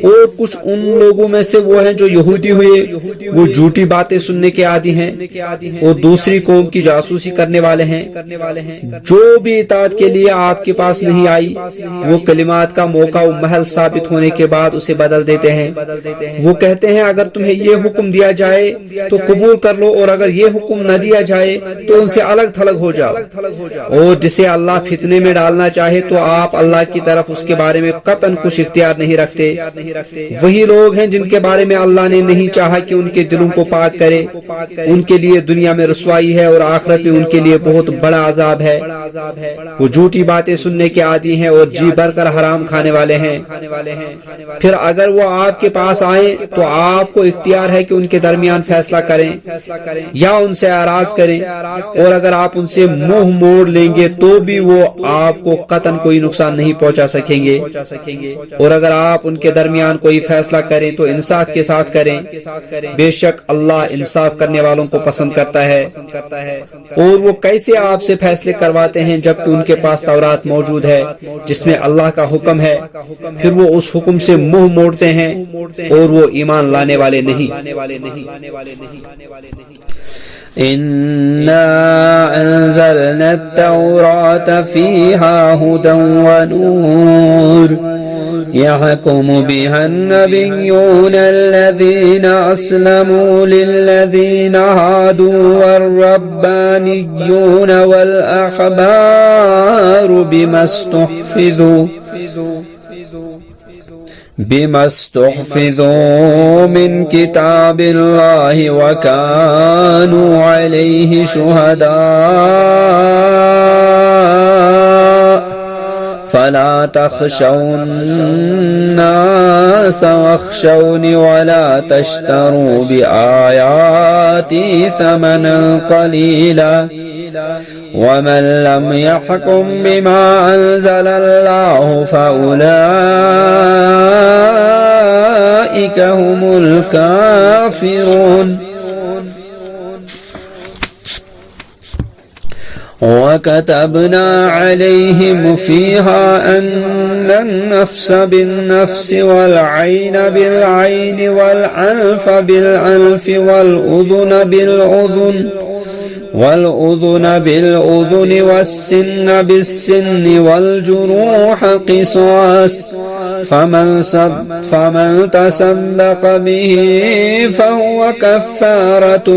اور کچھ ان لوگوں میں سے وہ ہیں جو یہودی ہوئے، وہ جھوٹی باتیں سننے کے عادی ہیں اور دوسری قوم کی جاسوسی کرنے والے ہیں۔ جو بھی اطاعت کے لیے آپ کے پاس نہیں آئی وہ کلمات کا موقع و محل ثابت ہونے کے بعد اسے بدل دیتے ہیں۔ وہ کہتے ہیں اگر تمہیں یہ حکم دیا جائے تو قبول کر لو اور اگر یہ حکم نہ دیا جائے تو ان سے الگ تھلگ ہو جاؤ، اور جسے اللہ فتنے میں ڈالنا چاہے تو آپ اللہ کی طرف اس کے بارے میں قطعاً کچھ اختیار نہیں رکھتے۔ وہی لوگ ہیں جن کے بارے میں اللہ نے نہیں چاہا کہ ان کے دلوں کو پاک کرے، ان کے لیے دنیا میں رسوائی ہے اور آخرت میں ان کے لیے بہت بڑا عذاب ہے۔ وہ جھوٹی باتیں سننے کے عادی ہیں اور جی بھر کر حرام کھانے والے ہیں۔ پھر اگر وہ آپ کے پاس آئیں تو آپ کو اختیار ہے کہ ان کے درمیان فیصلہ کریں یا ان سے اعراض کریں، اور اگر آپ ان سے منہ موڑ لیں گے تو بھی وہ آپ کو قطعاً کوئی نقصان نہیں پہنچا سکیں گے، اور اگر آپ ان کے درمیان کوئی فیصلہ کریں تو انصاف کے ساتھ کریں، بے شک اللہ انصاف کرنے والوں کو پسند کرتا ہے۔ اور وہ کیسے آپ سے فیصلے کرواتے ہیں جبکہ ان کے پاس تورات موجود ہے جس میں اللہ کا حکم ہے، پھر وہ اس حکم سے منہ موڑتے ہیں اور وہ ایمان لانے والے نہیں۔ إنا أنزلنا التوراة فيها هدى ونور يحكم بها النبيون الذين أسلموا للذين هادوا والربانيون والأحبار بما استحفظوا من كتاب الله وكانوا عليه شهداء فلا تخشوا الناس واخشوني ولا تشتروا بآياتي ثمنا قليلا ومن لم يحكم بما أنزل الله فأولئك هم الكافرون وكتبنا عليهم فيها أن النفس بالنفس والعين بالعين والأنف بالأنف والأذن بالأذن والسن بالسن والجروح قصاص فمن تصدق به فهو كفارة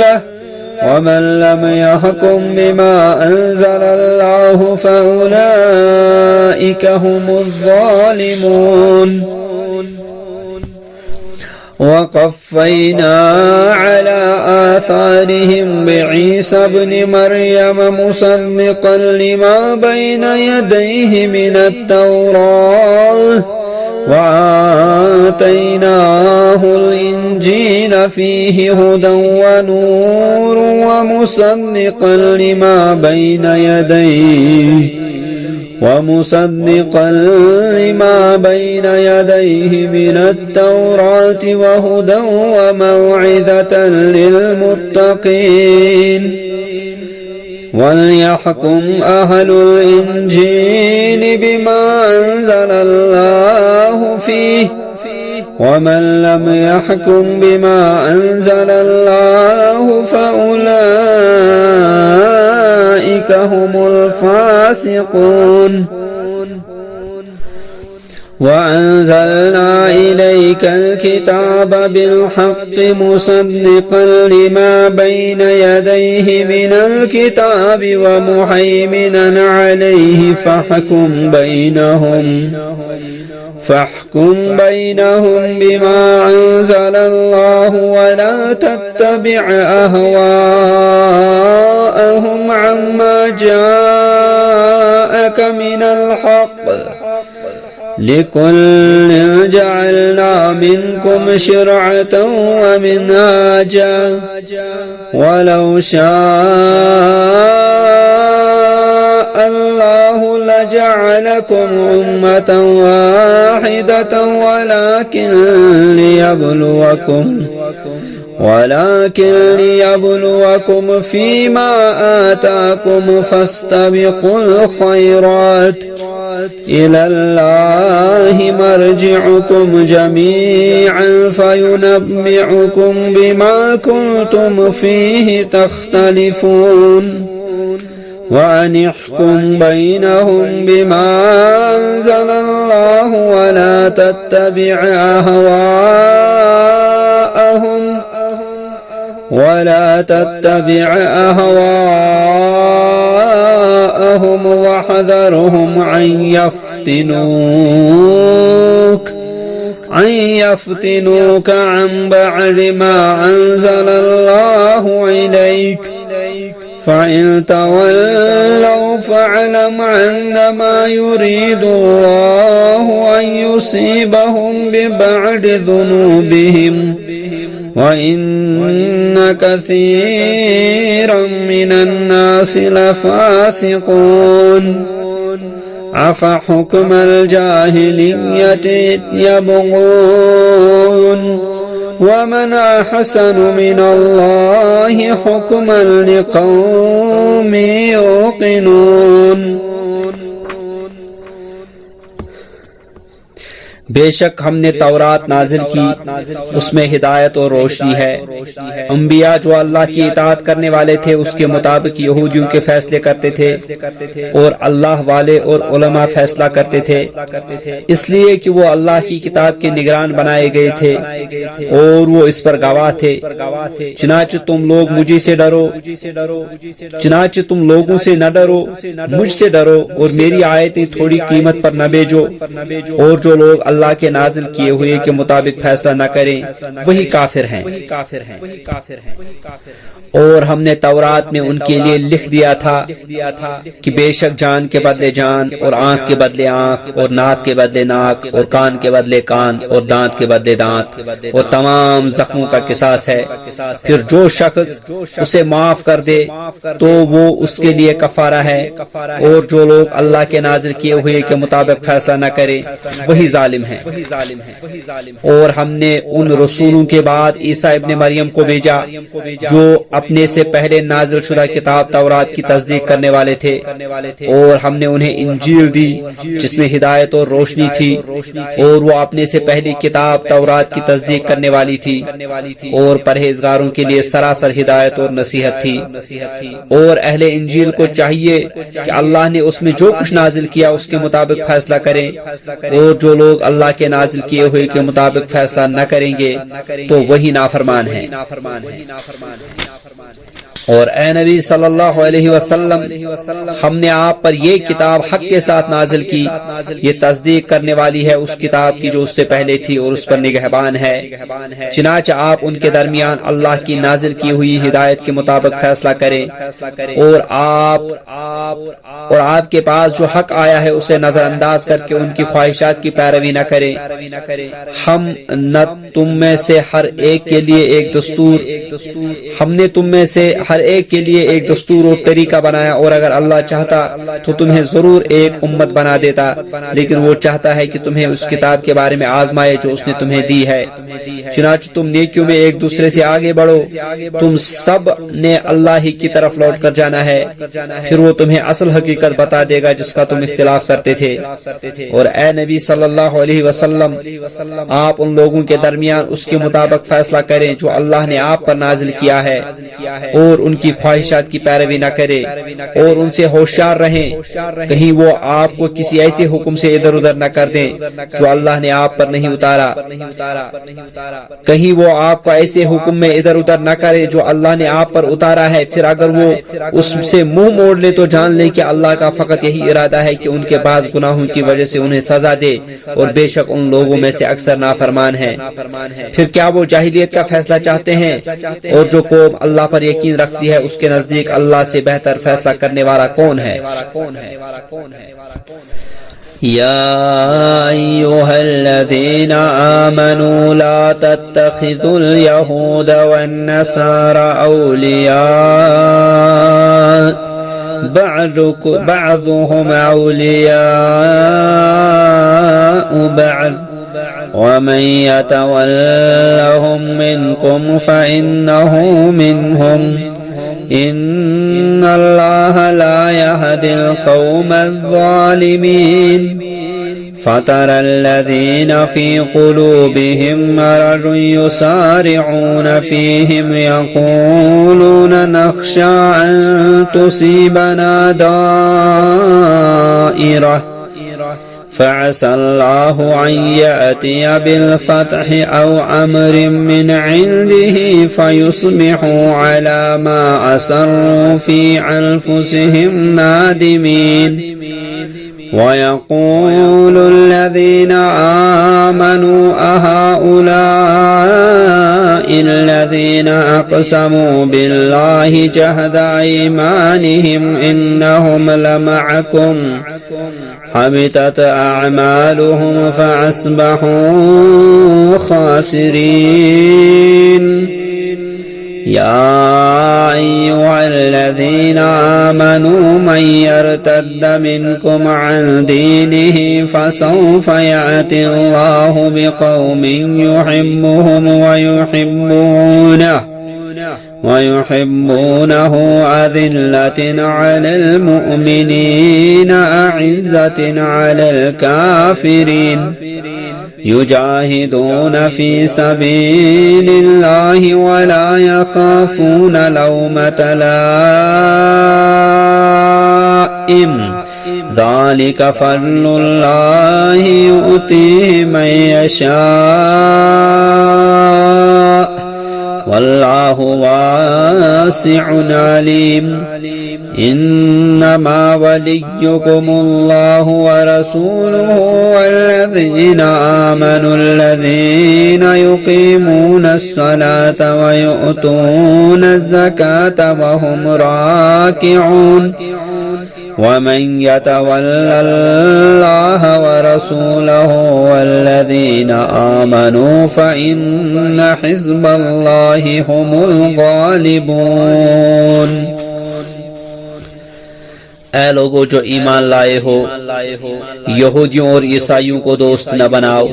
له ومن لم يحكم بما أنزل الله فأولئك هم الظالمون وقفينا على آثارهم بعيسى ابن مريم مصدقا لما بين يديه من التوراة وآتيناه الإنجيل فيه هدى ونور ومصدقا لما بين يديه من التوراة وهدى وموعظة للمتقين وليحكم أهل الإنجيل بما أنزل الله فيه ومن لم يحكم بما أنزل الله فأولئك هم الفاسقون وأنزلنا إليك الكتاب بالحق مصدقا لما بين يديه من الكتاب ومهيمنا عليه فاحكم بينهم بما أنزل الله ولا تتبع أهواءهم عما جاءك من الحق لكل جعلنا منكم شرعة ومنهاجا ولو شاء الله لجعلكم أمة واحدة ولكن ليبلوكم فيما آتاكم فاستبقوا الخيرات إلى الله مرجعكم جميعا فينبئكم بما كنتم فيه تختلفون وأن يحكم بينهم بما أنزل الله ولا تتبع أهواءهم واحذرهم أن يفتنوك عن بعد ما أنزل الله إليك فإن تولوا فاعلم أنما يريد الله أن يصيبهم ببعض ذنوبهم وإن كثيرا من الناس لفاسقون أفحكم الجاهلية يبغون ومن أحسن من الله حكما لقوم يوقنون बेशक हमने तौरात नाजिल की, उसमें हिदायत और रोशनी है। अंबिया जो अल्लाह की इताअत करने वाले थे उसके मुताबिक यहूदियों के फैसले करते थे और अल्लाह वाले और उलमा फैसला करते थे, इसलिए कि वो अल्लाह की किताब के निगरान बनाए गए थे और वो इस पर गवाह थे। चुनांचे तुम लोग मुझे से डरो, चुनांचे तुम लोगों से न डरो, मुझसे डरो और मेरी आयतें थोड़ी कीमत पर न भेजो। और जो लोग अल्लाह के नाजिल किए हुए के मुताबिक फैसला न करें वही काफिर हैं। और हमने तौरात में उनके लिए लिख दिया था कि बेशक जान के बदले जान और आंख के बदले आंख और नाक के बदले नाक और कान के बदले कान और दांत के बदले दांत और तमाम जख्मों का किसास है। फिर जो शख्स उसे माफ कर दे तो वो उसके लिए कफारा है। और जो लोग अल्लाह के नाजिल किए हुए के मुताबिक फैसला न करे वही जालिम है। और हमने उन रसूलों के बाद ईसा इब्ने मरियम को भेजा जो अपने से पहले नाजिल शुदा किताब तौरात की तस्दीक करने वाले थे और हमने उन्हें इंजील दी जिसमें हिदायत और रोशनी थी और वो अपने से पहली किताब तौरात की तस्दीक करने वाली थी और परहेजगारों के लिए सरासर हिदायत और नसीहत थी। और अहले इंजील को चाहिए कि अल्लाह ने उसमें जो कुछ नाजिल किया उसके मुताबिक फैसला करें और जो लोग अल्लाह के नाजिल किए हुए के मुताबिक फैसला न करेंगे तो वही नाफरमान है। اور اے نبی صلی اللہ علیہ وسلم، ہم نے آپ پر یہ کتاب حق کے ساتھ نازل کی، یہ تصدیق کرنے والی ہے اس کتاب کی جو اس سے پہلے تھی اور اس پر نگہبان ہے۔ چنانچہ آپ ان کے درمیان اللہ کی نازل کی ہوئی ہدایت کے مطابق فیصلہ کریں، اور آپ کے پاس جو حق آیا ہے اسے نظر انداز کر کے ان کی خواہشات کی پیروی نہ کریں۔ ہم نے تم میں سے ہر ایک کے لیے ایک دستور اور طریقہ بنایا، اور اگر اللہ چاہتا تو تمہیں ضرور ایک امت بنا دیتا، لیکن وہ چاہتا ہے کہ تمہیں اس کتاب کے بارے میں آزمائے جو اس نے تمہیں دی ہے۔ چنانچہ تم نیکیوں میں ایک دوسرے سے آگے بڑھو، تم سب نے اللہ ہی کی طرف لوٹ کر جانا ہے، پھر وہ تمہیں اصل حقیقت بتا دے گا جس کا تم اختلاف کرتے تھے۔ اور اے نبی صلی اللہ علیہ وسلم، آپ ان لوگوں کے درمیان اس کے مطابق فیصلہ کریں جو اللہ نے آپ پر نازل کیا ہے، اور ان کی خواہشات کی پیروی نہ کریں، اور ان سے ہوشیار رہیں کہیں وہ آپ کو کسی ایسے حکم سے ادھر ادھر نہ کر دیں جو اللہ نے آپ پر نہیں اتارا، کہیں وہ آپ کو ایسے حکم میں ادھر ادھر نہ کرے جو اللہ نے آپ پر اتارا ہے، پھر اگر وہ اس سے منہ موڑ لے تو جان لے کہ اللہ کا فقط یہی ارادہ ہے کہ ان کے بعض گناہوں کی وجہ سے انہیں سزا دے، اور بے شک ان لوگوں میں سے اکثر نافرمان ہیں۔ پھر کیا وہ جاہلیت کا فیصلہ چاہتے ہیں؟ اور جو قوم اللہ پر یقین رکھتی ہے اس کے نزدیک اللہ سے بہتر فیصلہ کرنے والا کون ہے؟ يا أيها الذين آمنوا لا تتخذوا اليهود والنصارى أولياء بعضهم أولياء بعض ومن يتولهم منكم فإنه منهم إن الله لا يهدي القوم الظالمين فترى الذين في قلوبهم مرض يسارعون فيهم يقولون نخشى أن تصيبنا دائرة فعسى الله أن يأتي بالفتح أو أمر من عنده فيصبحوا على ما أسروا في أنفسهم نادمين ويقول الذين آمنوا أهؤلاء الذين أقسموا بالله جهد أيمانهم إنهم لمعكم حبطت أعمالهم فأصبحوا خاسرين يا أيها الذين آمنوا من يرتد منكم عن دينه فسوف يأتي الله بقوم يحبهم ويحبونه أذلة على المؤمنين أعزة على الكافرين يجاهدون في سبيل الله ولا يخافون لومة لائم ذلك فضل الله يؤتيه من يشاء والله واسع عليم إنما وليكم الله ورسوله والذين آمنوا الذين يقيمون الصلاة ويؤتون الزكاة وهم راكعون ومن يتولى الله ورسوله والذين آمنوا فإن حزب الله هم الغالبون۔ اے لوگو جو ایمان لائے ہو، یہودیوں اور عیسائیوں کو دوست نہ بناؤ،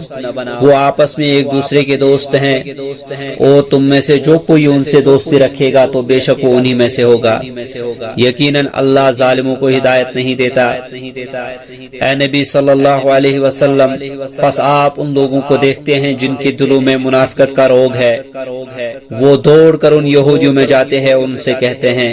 وہ آپس میں ایک دوسرے کے دوست ہیں، اور تم میں سے جو کوئی ان سے دوستی رکھے گا تو بے شک وہ انہی میں سے ہوگا۔ یقیناً اللہ ظالموں کو ہدایت نہیں دیتا۔ اے نبی صلی اللہ علیہ وسلم، پس آپ ان لوگوں کو دیکھتے ہیں جن کے دلوں میں منافقت کا روگ ہے، وہ دوڑ کر ان یہودیوں میں جاتے ہیں اور ان سے کہتے ہیں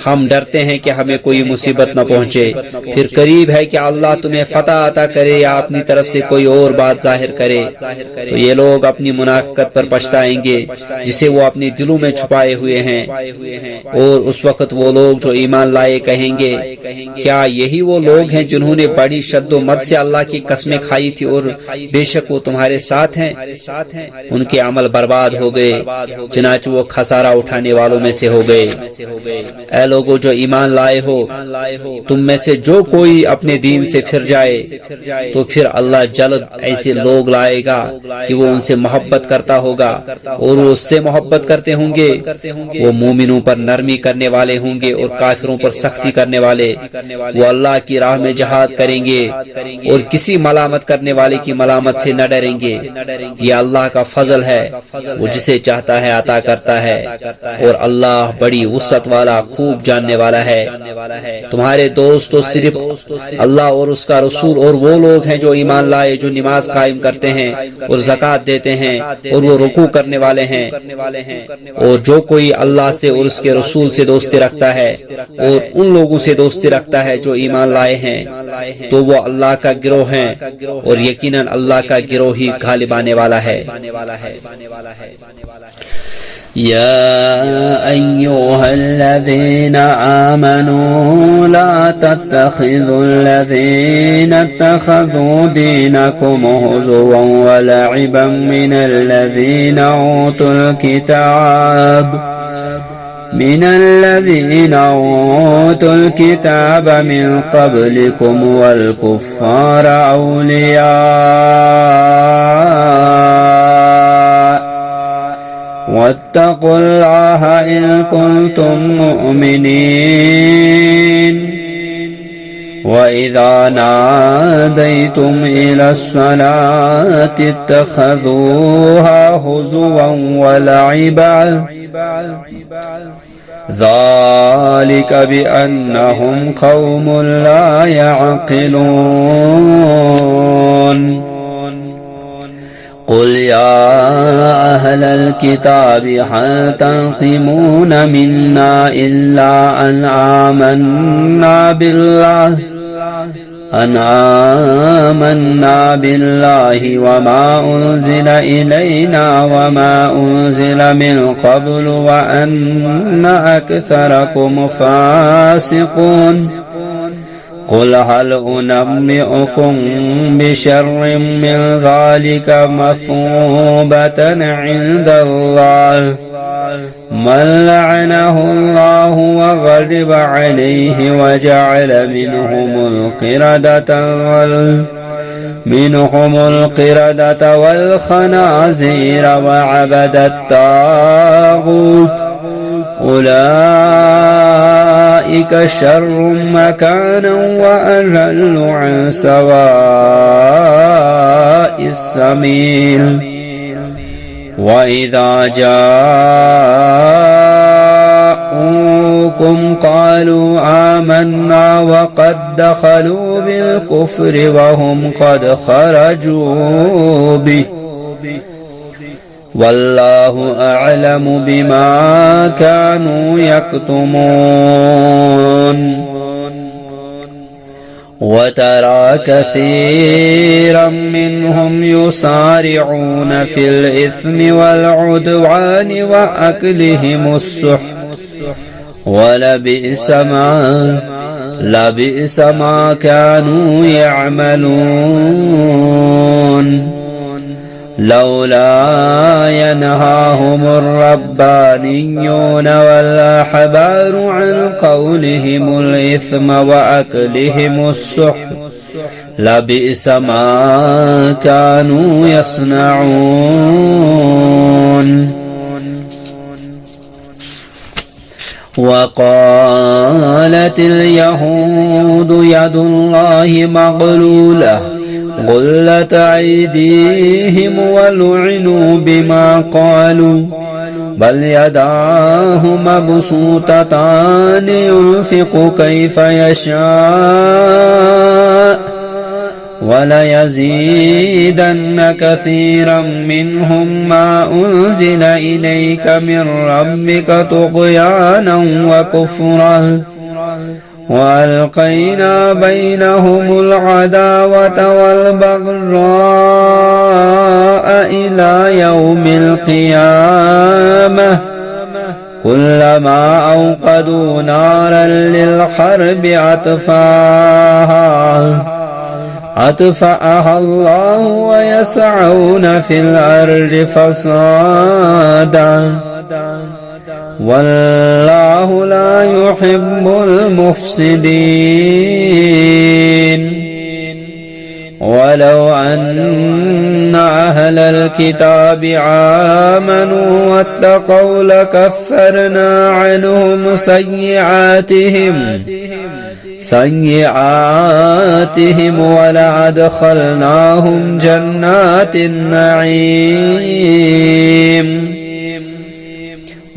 ہم ڈرتے ہیں کہ ہمیں کوئی مصیبت मुसीबत न पहुँचे। फिर करीब है कि अल्लाह तुम्हें फतह अता करे या अपनी तरफ से कोई और बात जाहिर करे, तो ये लोग अपनी मुनाफिकत पर पछताएंगे जिसे वो अपने दिलों में छुपाए हुए हैं। और उस वक्त वो लोग जो ईमान लाए कहेंगे, क्या यही वो लोग हैं जिन्होंने बड़ी शद्दोमत से अल्लाह की कस्में खाई थी और बेशक वो तुम्हारे साथ हैं। उनके अमल बर्बाद हो गए, चुनांचे वो खसारा उठाने वालों में से हो गए। ऐ लोगों जो ईमान लाए हो, तुम में से जो कोई अपने दीन से फिर जाए तो फिर अल्लाह जल्द ऐसे लोग लाएगा कि वो उनसे मोहब्बत करता होगा और वो उससे मोहब्बत करते होंगे। वो मोमिनों पर नरमी करने वाले होंगे और काफिरों पर सख्ती करने वाले। वो अल्लाह की राह में जहाद करेंगे और किसी मलामत करने वाले की मलामत से न डरेंगे। ये अल्लाह का फजल है, वो जिसे चाहता है अता करता है और अल्लाह बड़ी वुसअत वाला खूब जानने वाला है। तुम्हारे दोस्त तो सिर्फ अल्लाह और उसका रसूल और वो लोग हैं जो ईमान लाए, जो नमाज कायम करते हैं और ज़कात देते हैं और वो रुकू करने वाले हैं। और जो कोई अल्लाह से और उसके रसूल से दोस्ती रखता है और उन लोगों से दोस्ती रखता है जो ईमान लाए हैं, तो वो अल्लाह का गिरोह है और यकीनन अल्लाह का गिरोह ही गालिब आने वाला है। يا أيها الذين آمنوا لا تتخذوا الذين اتخذوا دينكم هزوا ولعبا من الذين أوتوا الكتاب من قبلكم والكفار أولياء واتقوا الله إن كنتم مؤمنين وإذا ناديتم إلى الصلاة اتخذوها هزوا ولعبا ذلك بأنهم قوم لا يعقلون قل يا أهل الكتاب هل تنقمون منا إلا أن آمنا بالله وما أنزل إلينا وما أنزل من قبل وأن أكثركم فاسقون قل هل أنبئكم بشر من ذلك مثوبة عند الله من لعنه الله وغضب عليه وجعل منهم القردة والخنازير وعبد الطاغوت أولئك شر مكانا وأضل عن سواء السبيل وإذا جاءوكم قالوا آمنا وقد دخلوا بالكفر وهم قد خرجوا به والله أعلم بما كانوا يكتمون وترى كثيرا منهم يسارعون في الإثم والعدوان وأكلهم السحت ولبئس ما كانوا يعملون لولا ينهاهم الربانيون والأحبار عن قولهم الإثم وأكلهم السحت لبئس ما كانوا يصنعون وقالت اليهود يد الله مغلولة غلت أيديهم ولعنوا بما قالوا بل يداه مبسوطتان ينفق كيف يشاء وليزيدن كثيرا منهم ما أنزل إليك من ربك طغيانا وكفرا وألقينا بينهم العداوة والبغضاء إلى يوم القيامة كلما أوقدوا نارا للحرب أطفأها الله ويسعون في الأرض فسادا والله لا يحب المفسدين ولو أن أهل الكتاب آمنوا واتقوا لكفرنا عنهم سيئاتهم ولأدخلناهم جنات النعيم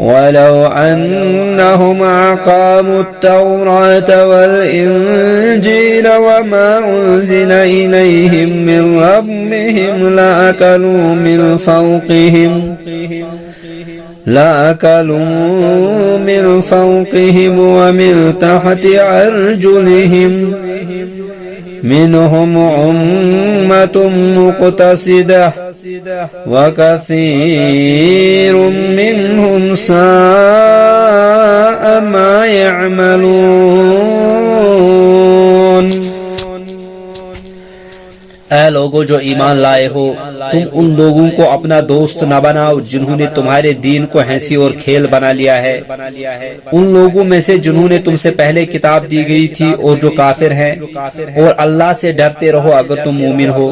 ولو أنهم أقاموا التوراة والإنجيل وما أنزل إليهم من ربهم لأكلوا من فوقهم ومن تحت أرجلهم منهم أمة مقتصدة وكثير منهم ساء ما يعملون. اے لوگو جو ایمان لائے ہو، تم ان لوگوں کو اپنا دوست نہ بناؤ جنہوں نے تمہارے دین کو ہنسی اور کھیل بنا لیا ہے، ان لوگوں میں سے جنہوں نے تم سے پہلے کتاب دی گئی تھی اور جو کافر ہیں، اور اللہ سے ڈرتے رہو اگر تم مومن ہو،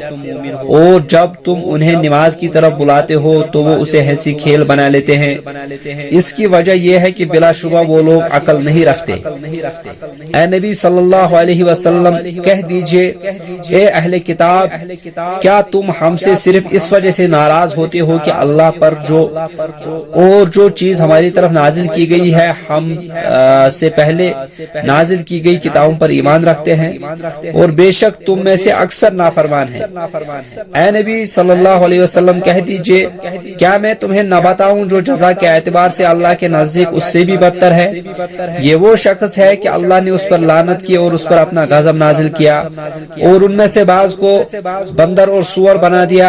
اور جب تم انہیں نماز کی طرف بلاتے ہو تو وہ اسے ہنسی کھیل بنا لیتے ہیں۔ اس کی وجہ یہ ہے کہ بلا شبہ وہ لوگ عقل نہیں رکھتے۔ اے نبی صلی اللہ علیہ وسلم کہہ دیجئے، اے اہل کتاب، کیا تم ہم سے صرف اس وجہ سے ناراض ہوتے ہو کہ اللہ پر جو چیز ہماری طرف نازل کی گئی ہے ہم سے پہلے نازل کی گئی کتابوں پر ایمان رکھتے ہیں، اور بے شک تم میں سے اکثر نافرمان ہیں۔ اے نبی صلی اللہ علیہ وسلم کہہ دیجئے، کیا میں تمہیں نہ بتاؤں جو جزا کے اعتبار سے اللہ کے نزدیک اس سے بھی بدتر ہے؟ یہ وہ شخص ہے کہ اللہ نے اس پر لعنت کی اور اس پر اپنا غضب نازل کیا، اور ان میں سے بعض کو بندر اور سور بنا دیا،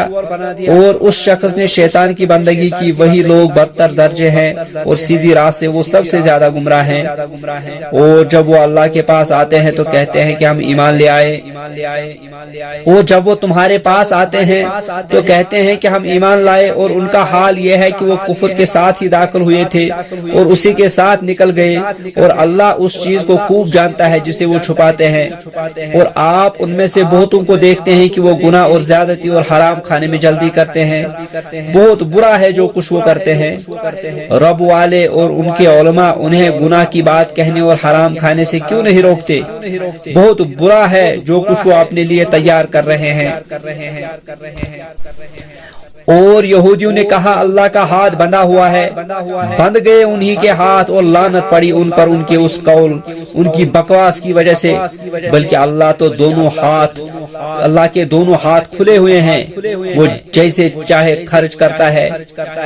اور اس شخص نے شیطان کی بندگی کی، وہی لوگ بدتر درجے ہیں اور سیدھی راہ سے وہ سب سے زیادہ گمراہ ہیں۔ اور جب وہ اللہ کے پاس آتے ہیں تو کہتے ہیں کہ ہم ایمان لے آئے، اور جب وہ تمہارے پاس آتے ہیں تو کہتے ہیں کہ ہم ایمان لائے، اور ان کا حال یہ ہے کہ وہ کفر کے ساتھ ہی داخل ہوئے تھے اور اسی کے ساتھ نکل گئے، اور اللہ اس چیز کو خوب جانتا ہے جسے وہ چھپاتے ہیں۔ اور آپ ان میں سے بہتوں کو دیکھتے ہیں کہ وہ گناہ اور زیادتی اور حرام کھانے میں جلدی کرتے ہیں، بہت برا ہے جو کچھ وہ کرتے ہیں۔ رب والے اور ان کے علماء انہیں گناہ کی بات کہنے اور حرام کھانے سے کیوں نہیں روکتے؟ بہت برا ہے جو کچھ وہ اپنے لیے تیار کر رہے ہیں۔ اور یہودیوں نے کہا اللہ کا ہاتھ بندھا ہوا ہے، بند گئے انہی کے ہاتھ اور لعنت پڑی ان پر ان کے اس قول، ان کی بکواس کی وجہ سے، بلکہ اللہ کے دونوں ہاتھ کھلے ہوئے ہیں، وہ جیسے چاہے خرچ کرتا ہے۔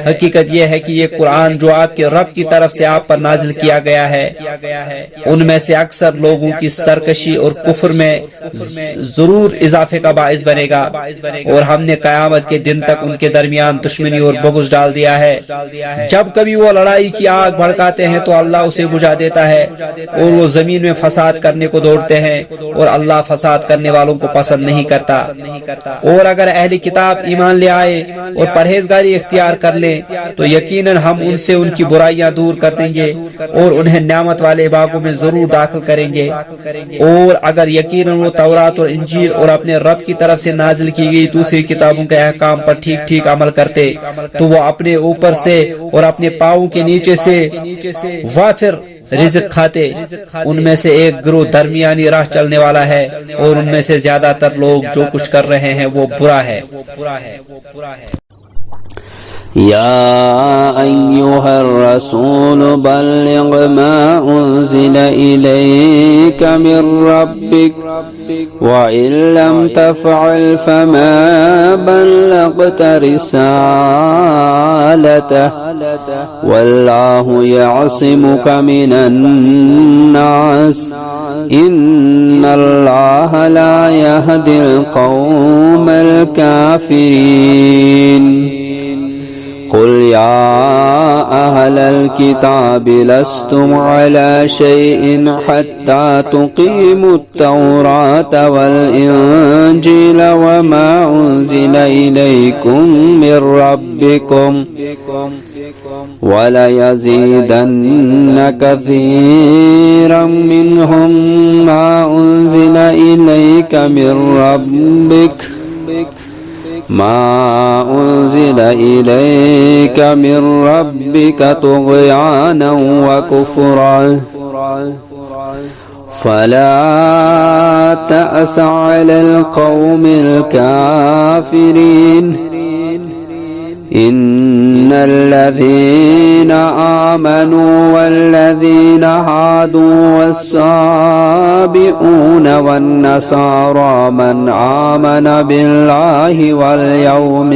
حقیقت یہ ہے کہ یہ قرآن جو آپ کے رب کی طرف سے آپ پر نازل کیا گیا ہے، ان میں سے اکثر لوگوں کی سرکشی اور کفر میں ضرور اضافے کا باعث بنے گا، اور ہم نے قیامت کے دن تک ان کے درمیان دشمنی اور بغض ڈال دیا ہے۔ جب کبھی وہ لڑائی کی آگ بھڑکاتے ہیں تو اللہ اسے بجھا دیتا ہے، اور وہ زمین میں فساد کرنے کو دوڑتے ہیں، اور اللہ فساد کرنے والوں کو پسند نہیں کرتا۔ اور اگر اہل کتاب ایمان لے آئے اور پرہیزگاری اختیار کر لیں تو یقیناً ہم ان سے ان کی برائیاں دور کر دیں گے اور انہیں نعمت والے باغوں میں ضرور داخل کریں گے۔ اور اگر یقیناً وہ تورات اور انجیل اور اپنے رب کی طرف سے نازل کی گئی دوسری کتابوں کے احکام پر ٹھیک عمل کرتے تو وہ اپنے اوپر سے اور اپنے پاؤں کے نیچے سے وافر رزق کھاتے۔ ان میں سے ایک گروہ درمیانی راہ چلنے والا ہے، اور ان میں سے زیادہ تر لوگ جو کچھ کر رہے ہیں وہ برا ہے۔ يا أيها الرسول بلغ ما أنزل إليك من ربك وإن لم تفعل فما بلغت رسالته والله يعصمك من الناس إن الله لا يهدي القوم الكافرين. قل يا أهل الكتاب لستم على شيء حتى تقيموا التوراة والإنجيل وما أنزل إليكم من ربكم وليزيدن كثيرا منهم ما أنزل إليك من ربك طغيانا وكفرا فلا تأس على القوم الكافرين. إن الذين آمنوا والذين هادوا والسابئون والنصارى من آمن بالله واليوم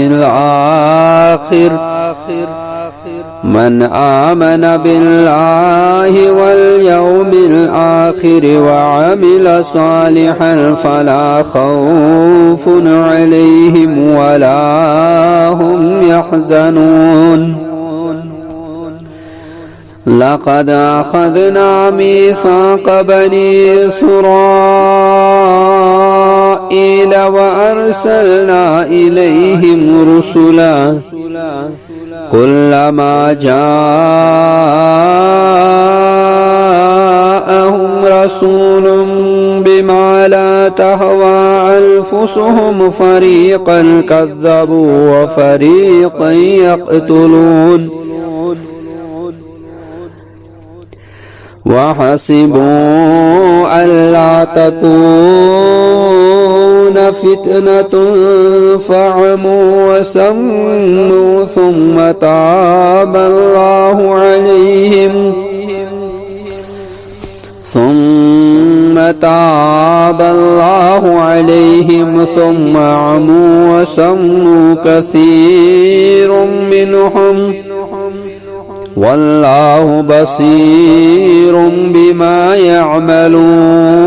الآخر وعمل صالحا فلا خوف عليهم ولا هم يحزنون. لقد أخذنا ميثاق بني إسرائيل وأرسلنا إليهم رسلا كلما جاءهم رسول بما لا تهوى أنفسهم فريقا كذبوا وفريقا يقتلون وحسبوا ألا تكون فتنة فعموا وسموا ثم تاب الله عليهم ثم عموا وسموا كثير منهم والله بصير بما يعملون.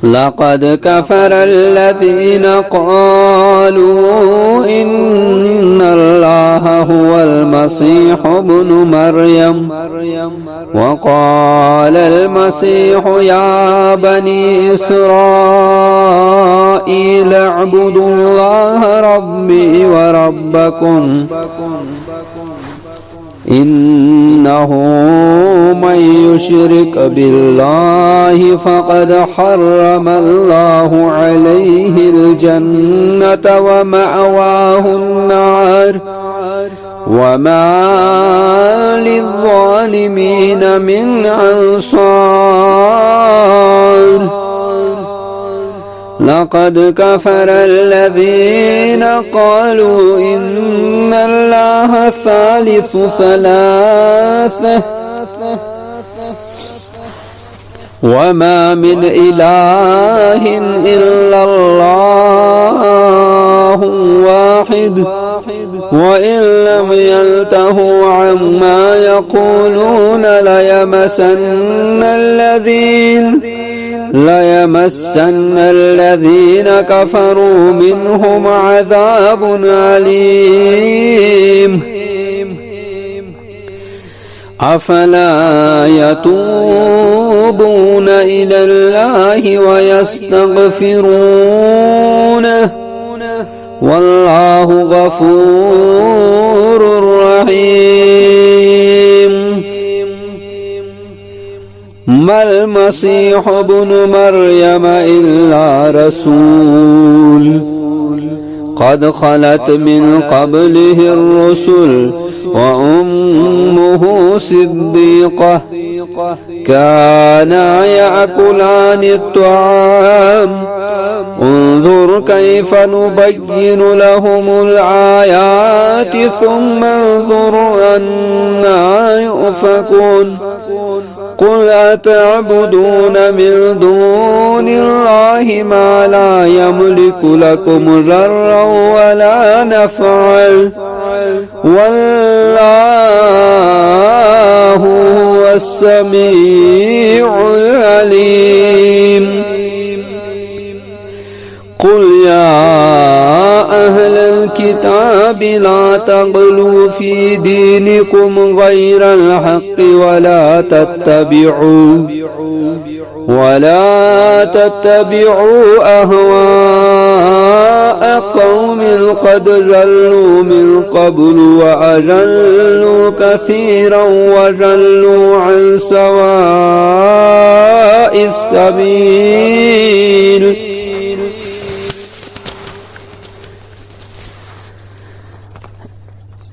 لقد كفر الذين قالوا إن الله هو المسيح ابن مريم وقال المسيح يا بني إسرائيل اعبدوا الله ربي وربكم إنه من يشرك بالله فقد حرم الله عليه الجنة ومأواه النار وما للظالمين من أنصار. لقد كفر الذين قالوا إن الله ثالث ثلاثة وما من إله إلا الله واحد وإن لم ينتهوا عما يقولون ليمسن الذين كفروا منهم عذاب أليم. أفلا يتوبون إلى الله ويستغفرونه والله غفور رحيم. ما المسيح ابن مريم إلا رسول قد خلت من قبله الرسل وأمه صديقة كانا يأكلان الطعام انظر كيف نبين لهم الآيات ثم انظر أنا يؤفكون قل أتعبدون من دون الله ما لا يملك لكم ضرا ولا نفعا والله هو السميع العليم قل يا أهل الكتاب لا تغلوا في دينكم غير الحق ولا تتبعوا أهواء قوم قد ضلوا من قبل وأضلوا كثيرا وضلوا عن سواء السبيل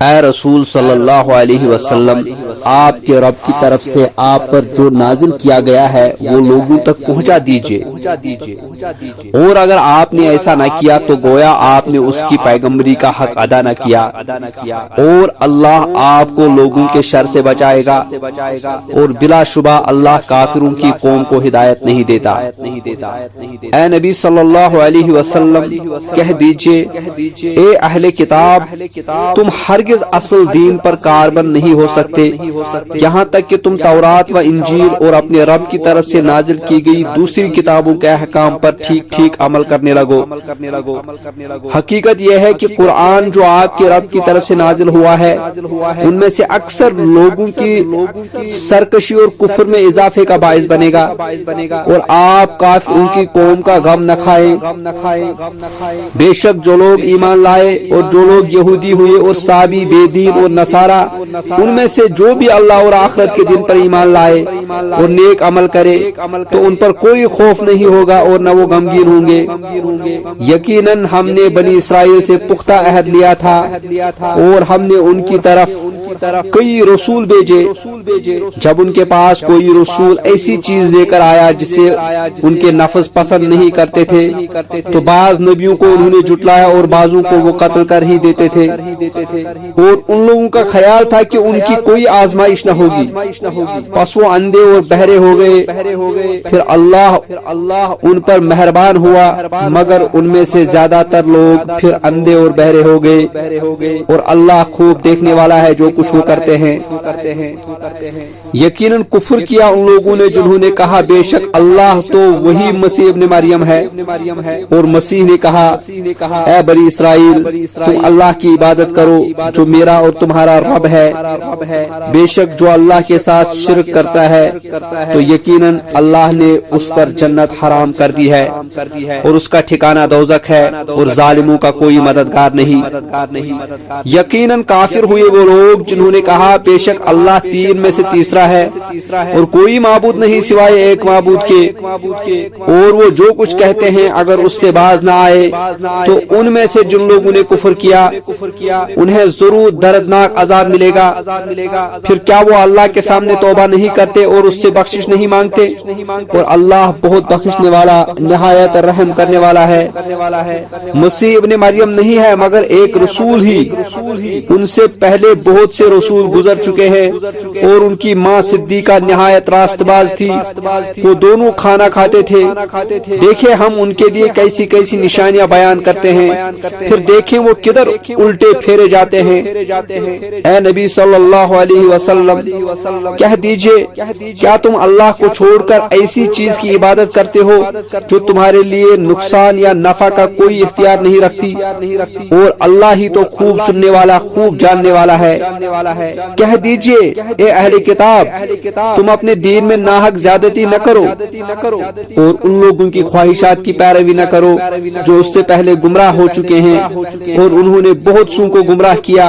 اے رسول صلی اللہ علیہ وسلم، آپ کے رب کی طرف سے آپ پر جو نازل کیا گیا ہے وہ لوگوں تک پہنچا دیجئے، اور اگر آپ نے ایسا نہ کیا تو گویا آپ نے اس کی پیغمبری کا حق ادا نہ کیا، اور اللہ آپ کو لوگوں کے شر سے بچائے گا، اور بلا شبہ اللہ کافروں کی قوم کو ہدایت نہیں دیتا۔ اے نبی صلی اللہ علیہ وسلم کہہ دیجئے، اے اہل کتاب، تم ہرگز اصل دین پر کاربند نہیں ہو سکتے یہاں تک کہ تم تورات و انجیل اور اپنے رب کی طرف سے نازل کی گئی دوسری کتابوں کے احکام پر ٹھیک ٹھیک عمل کرنے لگو۔ حقیقت یہ ہے کہ قرآن جو آپ کے رب کی طرف سے نازل ہوا ہے ان میں سے اکثر لوگوں کی سرکشی اور کفر میں اضافے کا باعث بنے گا، اور آپ کافروں کی قوم کا غم نہ کھائیں۔ بے شک جو لوگ ایمان لائے اور جو لوگ یہودی ہوئے اور صابی بے دین اور نصارہ، ان میں سے جو بھی اللہ اور آخرت کے دن پر ایمان لائے اور نیک عمل کرے تو ان پر کوئی خوف نہیں ہوگا اور نہ وہ غمگین ہوں گے۔ یقیناً ہم نے بنی اسرائیل سے پختہ عہد لیا تھا اور ہم نے ان کی طرف کئی رسول بھیجے، جب ان کے پاس کوئی رسول ایسی چیز لے کر آیا جسے ان کے نفس پسند نہیں کرتے تھے تو بعض نبیوں کو انہوں نے جھٹلایا اور بعضوں کو وہ قتل کر ہی دیتے تھے، اور ان لوگوں کا خیال تھا کہ ان کی کوئی آزمائش نہ ہوگی، پس وہ اندھے اور بہرے ہو گئے، پھر اللہ ان پر مہربان ہوا، مگر ان میں سے زیادہ تر لوگ پھر اندھے اور بہرے ہو گئے، اور اللہ خوب دیکھنے والا ہے جو کچھ وہ کرتے ہیں۔ یقیناً کفر کیا ان لوگوں نے جنہوں نے کہا بے شک اللہ تو وہی مسیح ابن مریم ہے، اور مسیح نے کہا اے بنی اسرائیل تم اللہ کی عبادت کرو جو میرا اور تمہارا رب ہے، بے شک جو اللہ کے ساتھ شرک کرتا ہے تو یقیناً اللہ نے اس پر جنت حرام کر دی ہے اور اس کا ٹھکانہ دوزخ ہے، اور ظالموں کا کوئی مددگار نہیں۔ یقیناً کافر ہوئے وہ لوگ جنہوں نے کہا بے شک اللہ تین میں سے تیسرا ہے اور کوئی معبود نہیں سوائے ایک معبود کے، اور وہ جو کچھ کہتے ہیں اگر اس سے باز نہ آئے تو ان میں سے جن لوگوں نے کفر کیا انہیں ضرور دردناک عذاب ملے گا، پھر کیا وہ اللہ کے سامنے توبہ نہیں کرتے اور اس سے بخشش نہیں مانگتے؟ اور اللہ بہت بخشنے والا نہایت رحم کرنے والا ہے۔ مسیح ابن مریم نہیں ہے مگر ایک رسول ہی، ان سے پہلے بہت سے رسول گزر چکے ہیں، اور ان کی ماں صدیقہ نہایت راست باز تھی، وہ دونوں کھانا کھاتے تھے۔ دیکھیں ہم ان کے لیے کیسی کیسی نشانیاں بیان کرتے ہیں، پھر دیکھیں وہ کدھر الٹے پھیرے جاتے ہیں۔ اے نبی صلی اللہ علیہ وسلم کہہ دیجئے کیا تم اللہ کو چھوڑ کر ایسی چیز کی عبادت کرتے ہو جو تمہارے لیے نقصان یا نفع کا کوئی اختیار نہیں رکھتی، اور اللہ ہی تو خوب سننے والا خوب جاننے والا ہے۔ कह दीजिए, ए अहले किताब, तुम अपने दीन में नाहक ज्यादती न करो और उन लोगों की ख्वाहिशात की पैरवी न करो जो उससे पहले गुमराह हो चुके हैं, और उन्होंने बहुत सू को गुमराह किया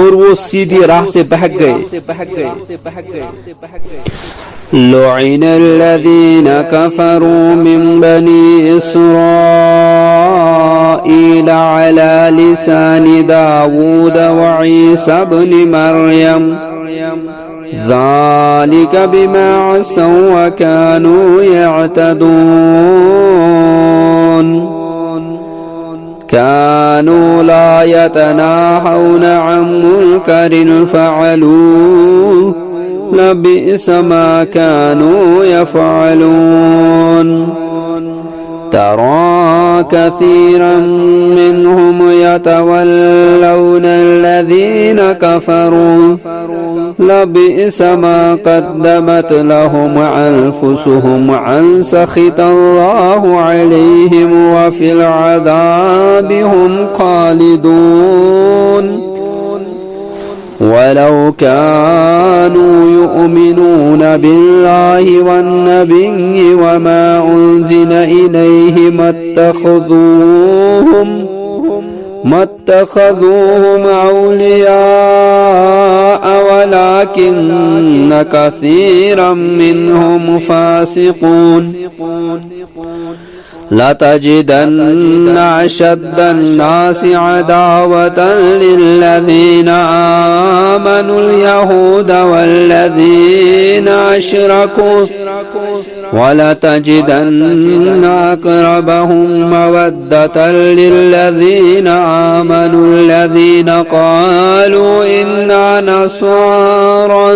और वो सीधी राह से बहक गए। लुईन अल्लज़ीन कफ़रू मिन बनी इस्राईल अला लिसानि दाऊद व ईसा इब्न मरियम ज़ालिक बिमा असौ व कानू यअतदून कानू ला यतनाहौन अन मुनकरिन फ़अलूह लबिअस मा कानू यफ़अलून तरा कसीरन मिनहुम यतवल्लौन अल्लज़ीन कफ़रू लबिअस मा क़द्दमत लहुम अन्फुसुहुम अन सख़ितल्लाहु अलैहिम व फ़िल अज़ाबि हुम ख़ालिदून वलौ कानू युमिनून बिल्लाहि वन्नबिय्यि वमा उन्ज़िल इलैहि मत्तख़ज़ूहुम औलियाअ वलाकिन्न कसीरम मिनहुम फ़ासिक़ून लतजिदन्न अशद्दन्नासि अदावतन लिल्लज़ीन आमनुल यहूद वल्लज़ीन अशरकू वलतजिदन्न अक़रबहुम मवद्दतन लिल्लज़ीन आमनुल्लज़ीन क़ालू इन्ना नसारा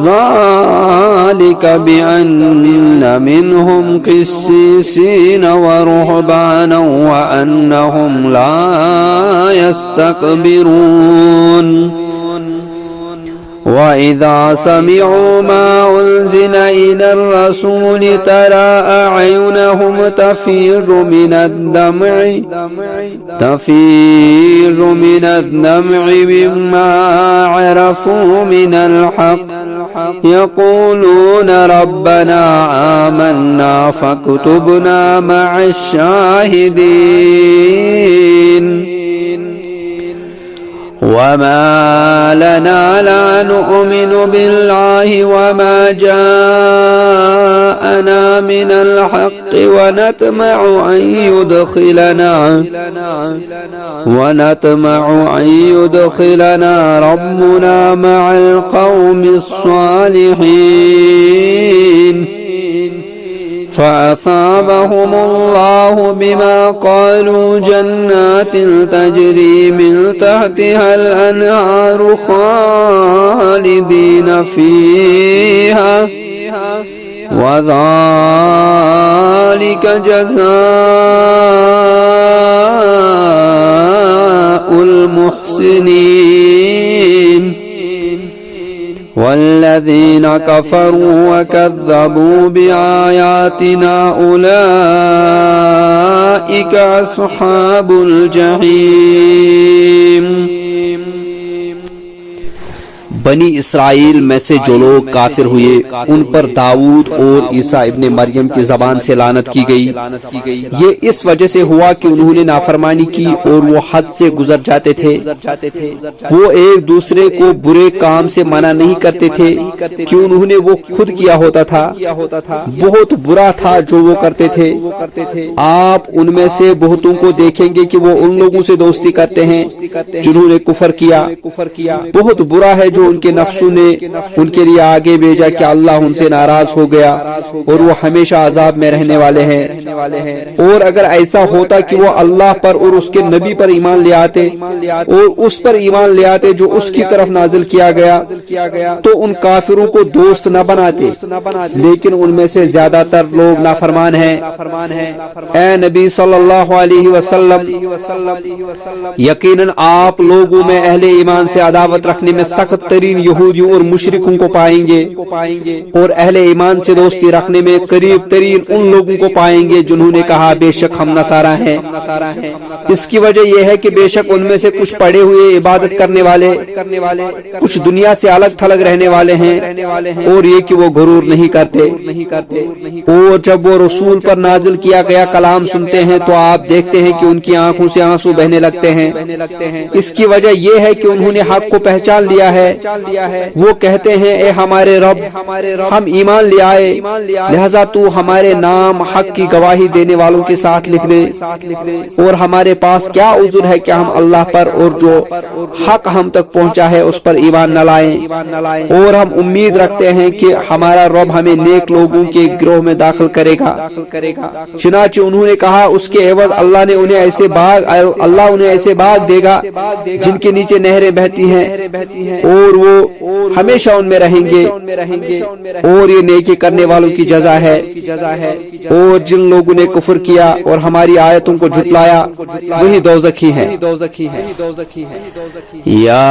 ذلك بأن منهم قسيسين ورهبانا وأنهم لا يستكبرون وإذا سمعوا ما أنزل إلى الرسول ترى أعينهم تفيض من الدمع مما عرفوا من الحق يقولون ربنا آمنا فاكتبنا مع الشاهدين وما لنا لا نؤمن بالله وما جاءنا من الحق ونطمع أن يدخلنا ربنا مع القوم الصالحين فأصابهم الله بما قالوا جنات تجري من تحتها الأنهار خالدين فيها وذلك جزاء المحسنين والذين كفروا وكذبوا بآياتنا أولئك أصحاب الجحيم। बनी इसराइल में से जो लोग काफिर हुए उन पर दाऊद और ईसा इब्ने मरियम की जबान से लानत की गई। ये इस वजह से हुआ कि उन्होंने नाफरमानी की और वो हद से गुजर जाते थे। वो एक दूसरे को बुरे काम से मना नहीं करते थे कि उन्होंने वो खुद किया होता था। बहुत बुरा था जो वो करते थे। आप उनमें से बहुतों को देखेंगे कि वो उन लोगों से दोस्ती करते हैं जिन्होंने कुफर किया। बहुत बुरा है जो उनके नफ्सों ने उनके लिए आगे भेजा कि अल्लाह उनसे नाराज हो गया और वो हमेशा अजाब में रहने वाले हैं। और अगर ऐसा होता कि वो अल्लाह पर और उसके नबी पर ईमान ले आते और उस पर ईमान ले आते जो उसकी तरफ नाजिल किया गया तो उन काफिरों को दोस्त न बनाते, लेकिन उनमें से ज्यादातर लोग नाफरमान हैं। ऐ नबी सल्लल्लाहु अलैहि वसल्लम, यकीनन आप लोगों में अहले ईमान से अदावत रखने में सख्त तरीन यहूदियों और मुशरिकों को पाएंगे और अहले ईमान से दोस्ती रखने में करीब तरीन उन लोगों को पाएंगे जिन्होंने कहा बेशक हम नसारा हैं। इसकी वजह यह है कि बेशक उनमें से कुछ पड़े हुए इबादत करने वाले कुछ दुनिया से अलग थलग रहने वाले हैं और ये कि वो गुरूर नहीं करते। और जब वो रसूल पर नाजिल किया गया कलाम सुनते हैं तो आप देखते हैं कि उनकी आंखों से आंसू बहने लगते हैं। इसकी वजह यह है कि उन्होंने हक को पहचान लिया है। वो कहते हैं ए हमारे रब, हम ईमान ले आए, लिहाजा तू हमारे नाम हक की गवाही देने वालों के साथ लिख दे और हमारे पास क्या उज़्र है कि हम अल्लाह पर और जो हक हम तक पहुंचा है उस पर ईमान न लाएं। और हम उम्मीद रखते हैं कि हमारा रब हमें नेक लोगों के गिरोह में दाखिल करेगा। चुनांचे उन्होंने कहा उसके एवज अल्लाह उन्हें ऐसे बाग देगा जिनके नीचे नहरें बहती हैं और वो हमेशा उनमें रहेंगे और ये नेकी करने वालों की जजा है। और जिन लोगों ने कुफ्र किया और हमारी आयतों को झुटलाया वही दोज़खी हैं। या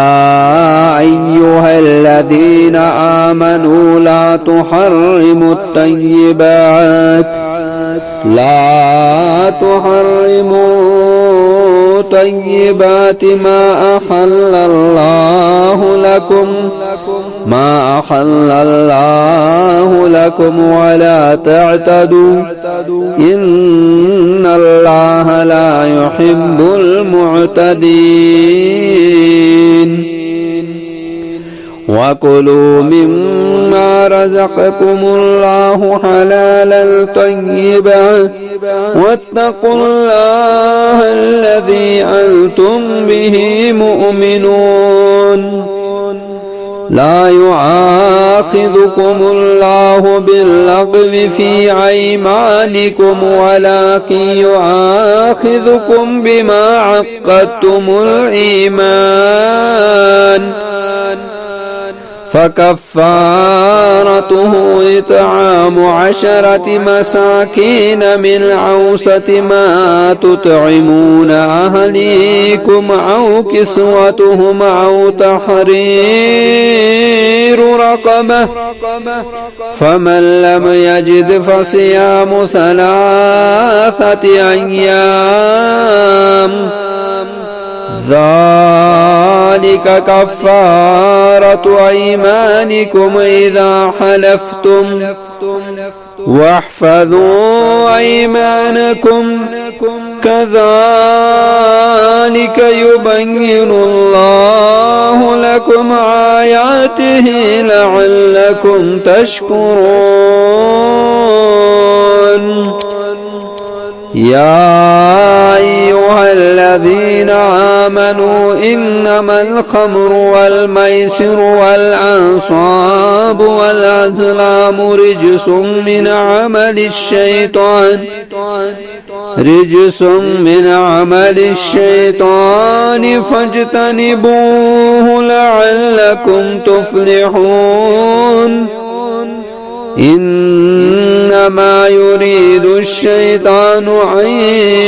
अय्युहल्लज़ीना आमनू ला तुहर्रिमुत तय्यिबात ما أحل الله لكم ولا تعتدوا إن الله لا يحب المعتدين وكلوا مما رزقكم الله حلالا طيبا واتقوا الله الذي أنتم به مؤمنون لا يؤاخذكم الله باللغو في أيمانكم ولكن يؤاخذكم بما عقدتم الإيمان فكفارته إطعام 10 مساكين من أوسط ما تطعمون أهليكم أو كسوتهم أو تحرير رقبة فمن لم يجد فصيام 3 أيام ذلك كفارة أيمانكم إذا حلفتم واحفظوا أيمانكم كذلك يبين الله لكم آياته لعلكم تشكرون يا أيها الذين آمنوا إنما الخمر والميسر والأنصاب والأزلام رجس من عمل الشيطان فاجتنبوه لعلكم تفلحون إنما يريد الشيطان أن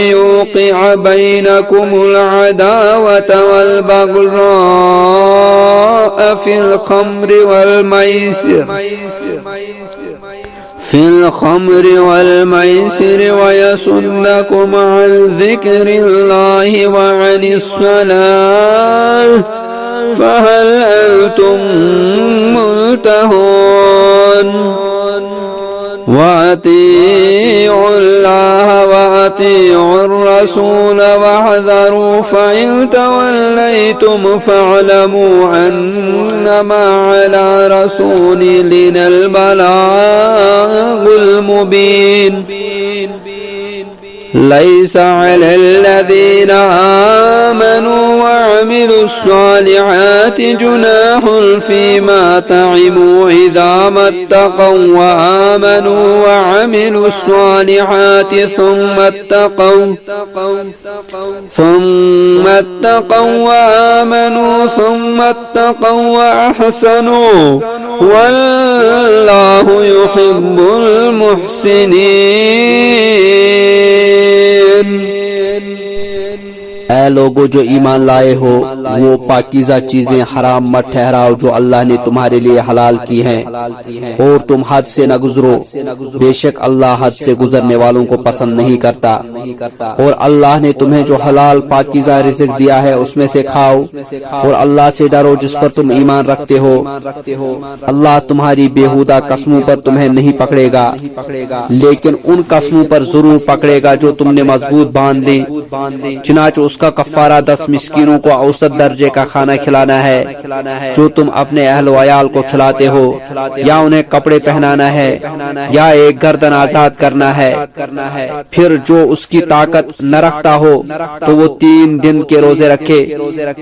يوقع بينكم العداوة والبغضاء في الخمر والميسر ويصدكم عن ذكر الله وعن الصلاة فهل أنتم منتهون وأطيعوا الله وأطيعوا الرسول واحذروا فإن توليتم فاعلموا أنما على رسولنا البلاغ المبين ليس على الذين آمنوا وعملوا الصالحات جناح فيما طعموا إذا ما اتقوا وآمنوا وعملوا الصالحات ثم اتقوا وآمنوا ثم اتقوا وأحسنوا والله يحب المحسنين اے لوگو جو ایمان لائے ہو، وہ پاکیزہ چیزیں حرام مت ٹھہراؤ جو اللہ نے تمہارے لیے حلال کی ہیں، اور تم حد سے نہ گزرو، بے شک اللہ حد سے گزرنے والوں کو پسند نہیں کرتا۔ اور اللہ نے تمہیں جو حلال پاکیزہ رزق دیا ہے اس میں سے کھاؤ، اور اللہ سے ڈرو جس پر تم ایمان رکھتے ہو۔ اللہ تمہاری بیہودہ قسموں پر تمہیں نہیں پکڑے گا، لیکن ان قسموں پر ضرور پکڑے گا جو تم نے مضبوط باندھ لی۔ چنانچہ اس کا کفارہ 10 مسکینوں کو اوسط درجے کا کھانا کھلانا ہے جو تم اپنے اہل و عیال کو کھلاتے ہو، یا انہیں کپڑے پہنانا ہے، یا ایک گردن آزاد کرنا ہے۔ پھر جو اس کی طاقت نہ رکھتا ہو تو وہ 3 دن کے روزے رکھے۔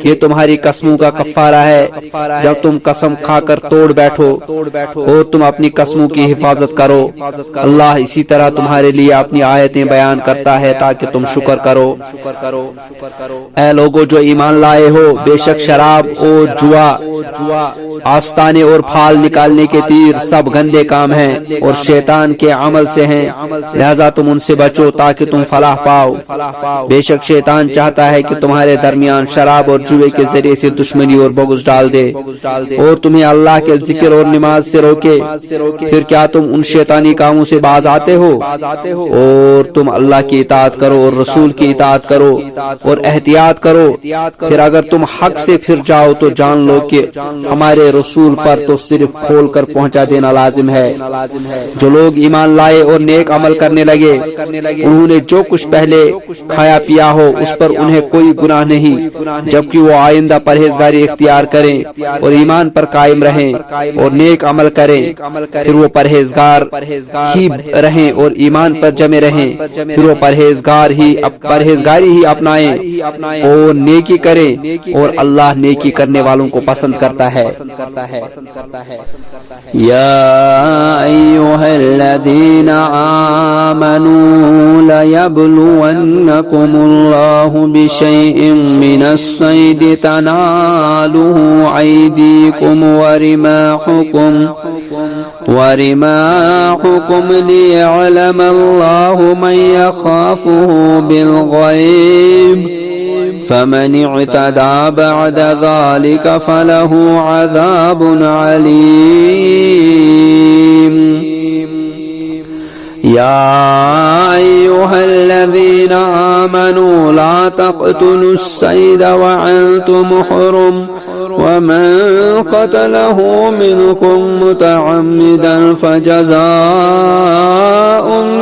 یہ تمہاری قسموں کا کفارہ ہے جب تم قسم کھا کر توڑ بیٹھو، اور تم اپنی قسموں کی حفاظت کرو۔ اللہ اسی طرح تمہارے لیے اپنی آیتیں بیان کرتا ہے تاکہ تم شکر کرو۔ اے لوگو جو ایمان لائے ہو، بے شک شراب اور جوا، آستانے اور پھال نکالنے کے تیر سب گندے کام ہیں اور شیطان کے عمل سے ہیں، لہذا تم ان سے بچو تاکہ تم فلاح پاؤ۔ بے شک شیطان چاہتا ہے کہ تمہارے درمیان شراب اور جوے کے ذریعے سے دشمنی اور بغض ڈال دے، اور تمہیں اللہ کے ذکر اور نماز سے روکے۔ پھر کیا تم ان شیطانی کاموں سے باز آتے ہو؟ اور تم اللہ کی اطاعت کرو اور رسول کی اطاعت کرو اور احتیاط کرو۔ پھر اگر تم حق سے پھر جاؤ تو جان لو کہ ہمارے رسول پر تو صرف کھول کر پہنچا دینا لازم ہے۔ جو لوگ ایمان لائے اور نیک عمل کرنے لگے، انہوں نے جو کچھ پہلے کھایا پیا ہو اس پر انہیں کوئی گناہ نہیں، جبکہ وہ آئندہ پرہیزگاری اختیار کریں اور ایمان پر قائم رہیں اور نیک عمل کریں، پھر وہ پرہیزگار ہی رہیں اور ایمان پر جمے رہیں، پھر وہ پرہیزگاری ہی اپنائیں اور نیکی کریں، اور اللہ نیکی کرنے والوں کو پسند کرتا ہے۔ يا أيها الذين آمنوا ليبلونكم الله بشيء من الصيد تناله أيديكم ورماحكم ليعلم الله من يخافه بالغيب فمن اعتدى بعد ذلك فله عذاب عليم۔ يا أيها الذين آمنوا لا تقتلوا الصيد وأنتم حرم، ومن قتله منكم متعمدا فجزاء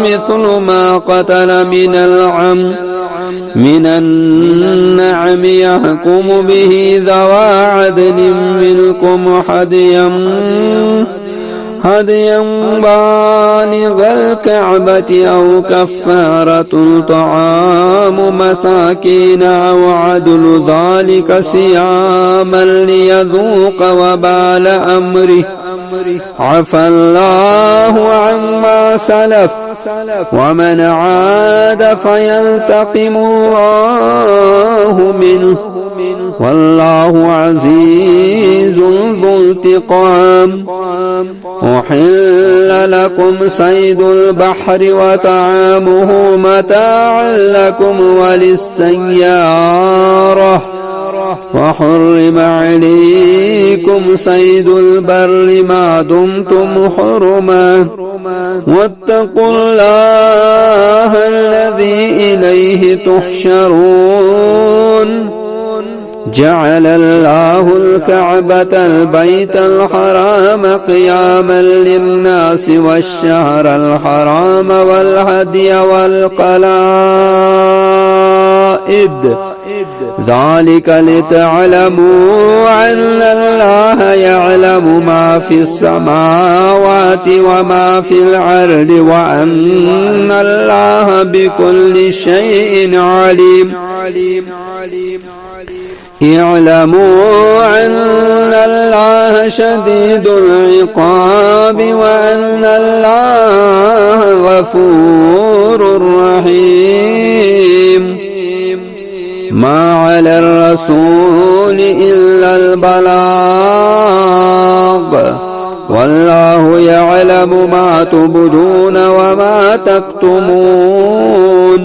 مثل ما قتل من النعم يحكم به ذوى عدل منكم هديا بالغ الكعبة أو كفارة طعام مساكين أو عدل ذلك صياما ليذوق وبال أمره، عفى الله عما سلف ومن عاد فينتقم الله منه والله عزيز ذو انتقام۔ أحل لكم صيد البحر وطعامه متاعا لكم وللسيارة، وحرم عليكم صيد البر ما دمتم حرما، واتقوا الله الذي إليه تحشرون۔ جعل الله الكعبة البيت الحرام قياما للناس والشهر الحرام والهدي والقلائد، ذلك لتعلموا أن الله يعلم ما في السماوات وما في الأرض وأن الله بكل شيء عليم۔ اعلموا أن الله شديد العقاب وأن الله غفور رحيم۔ ما على الرسول إلا البلاغ، والله يعلم ما تبدون وما تكتمون۔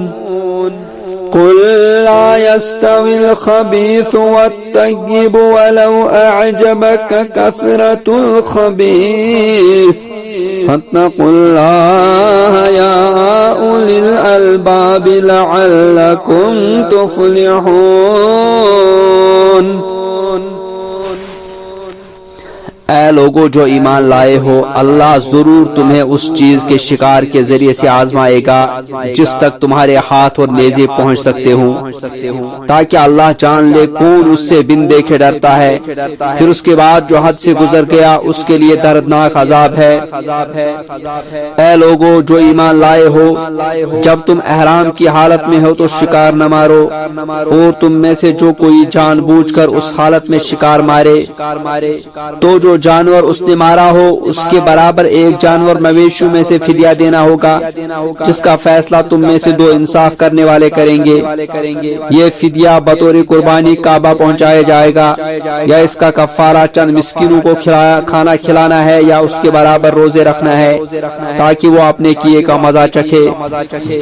قل لا يستوي الخبيث والطيب ولو أعجبك كثرة الخبيث فاتقوا الله يا أولي الألباب لعلكم تفلحون۔ اے لوگو جو ایمان لائے ہو، اللہ ضرور تمہیں اس چیز کے شکار کے ذریعے سے آزمائے گا جس تک تمہارے ہاتھ اور نیزے پہنچ سکتے ہوں، تاکہ اللہ جان لے کون اس سے بن دیکھے ڈرتا ہے، پھر اس کے بعد جو حد سے گزر گیا اس کے لیے دردناک عذاب ہے۔ اے لوگو جو ایمان لائے ہو، جب تم احرام کی حالت میں ہو تو شکار نہ مارو، اور تم میں سے جو کوئی جان بوجھ کر اس حالت میں شکار مارے تو جو جانور اس نے مارا ہو اس کے برابر ایک جانور مویشیوں میں سے فدیہ دینا ہوگا، جس کا فیصلہ تم میں سے دو انصاف کرنے والے کریں گے۔ یہ فدیہ بطور قربانی کعبہ پہنچایا جائے گا، یا اس کا کفارہ چند مسکینوں کو کھانا کھلانا ہے، یا اس کے برابر روزے رکھنا ہے تاکہ وہ اپنے کیے کا مزہ چکھے۔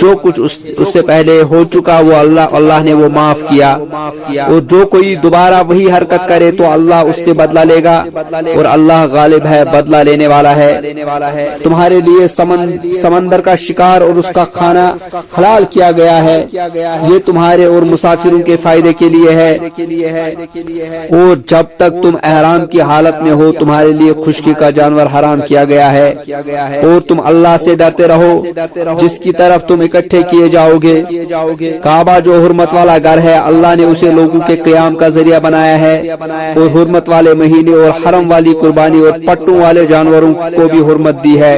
جو کچھ اس سے پہلے ہو چکا وہ اللہ نے وہ معاف کیا، اور جو کوئی دوبارہ وہی حرکت کرے تو اللہ اس سے بدلہ لے گا، اور اللہ غالب ہے، بدلہ لینے والا ہے۔ تمہارے لیے سمندر کا شکار اور اس کا کھانا حلال کیا گیا ہے، یہ تمہارے اور مسافروں کے فائدے کے لیے ہے، اور جب تک تم احرام کی حالت میں ہو تمہارے لیے خشکی کا جانور حرام کیا گیا ہے، اور تم اللہ سے ڈرتے رہو جس کی طرف تم اکٹھے کیے جاؤ گے۔ کعبہ جو حرمت والا گھر ہے، اللہ نے اسے لوگوں کے قیام کا ذریعہ بنایا ہے، اور حرمت والے مہینے اور حرم والی قربانی اور پٹوں والے جانوروں کو بھی حرمت دی ہے۔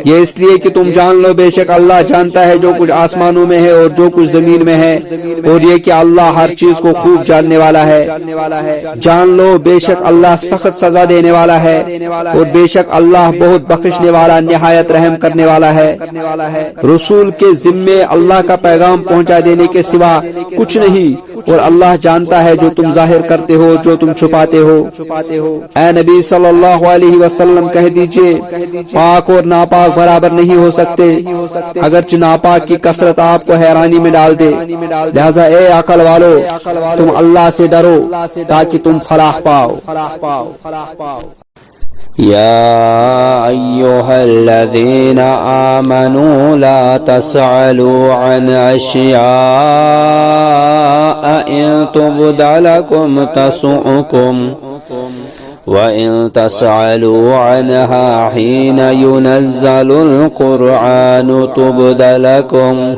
یہ اس لیے کہ تم جان لو بے شک اللہ جانتا ہے جو کچھ آسمانوں میں ہے اور جو کچھ زمین میں ہے، اور یہ کہ اللہ ہر چیز کو خوب جاننے والا ہے۔ جان لو بے شک اللہ سخت سزا دینے والا ہے، اور بے شک اللہ بہت بخشنے والا نہایت رحم کرنے والا ہے۔ رسول کے ذمے اللہ کا پیغام پہنچا دینے کے سوا کچھ نہیں، اور اللہ جانتا ہے جو تم ظاہر کرتے ہو جو تم چھپاتے ہو۔ اے نبی صلی اللہ علیہ وسلم کہہ دیجئے پاک اور ناپاک برابر نہیں ہو سکتے، اگرچہ ناپاک کی کثرت آپ کو حیرانی میں ڈال دے، لہذا اے عقل والو تم اللہ سے ڈرو تاکہ تم فلاح پاؤ۔ يا أيها الذين آمنوا لا تسألوا عن أشياء إن تبد لكم تسؤكم وإن تسألوا عنها حين ينزل القرآن تبد لكم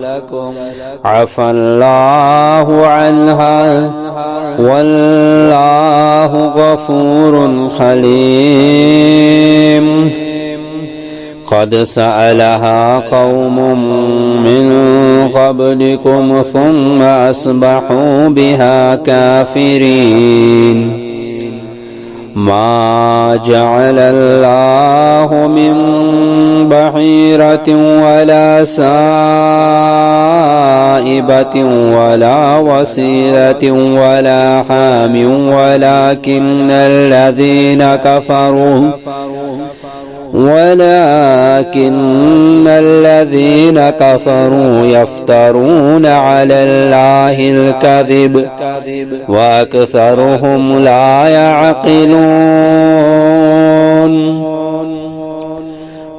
عفى الله عنها والله غفور حليم۔ قد سألها قوم من قبلكم ثم أصبحوا بها كافرين۔ ما جعل الله من بحيرة ولا سائبة ولا وسيلة ولا حام ولكن الذين كفروا يفترون على الله الكذب وأكثرهم لا يعقلون۔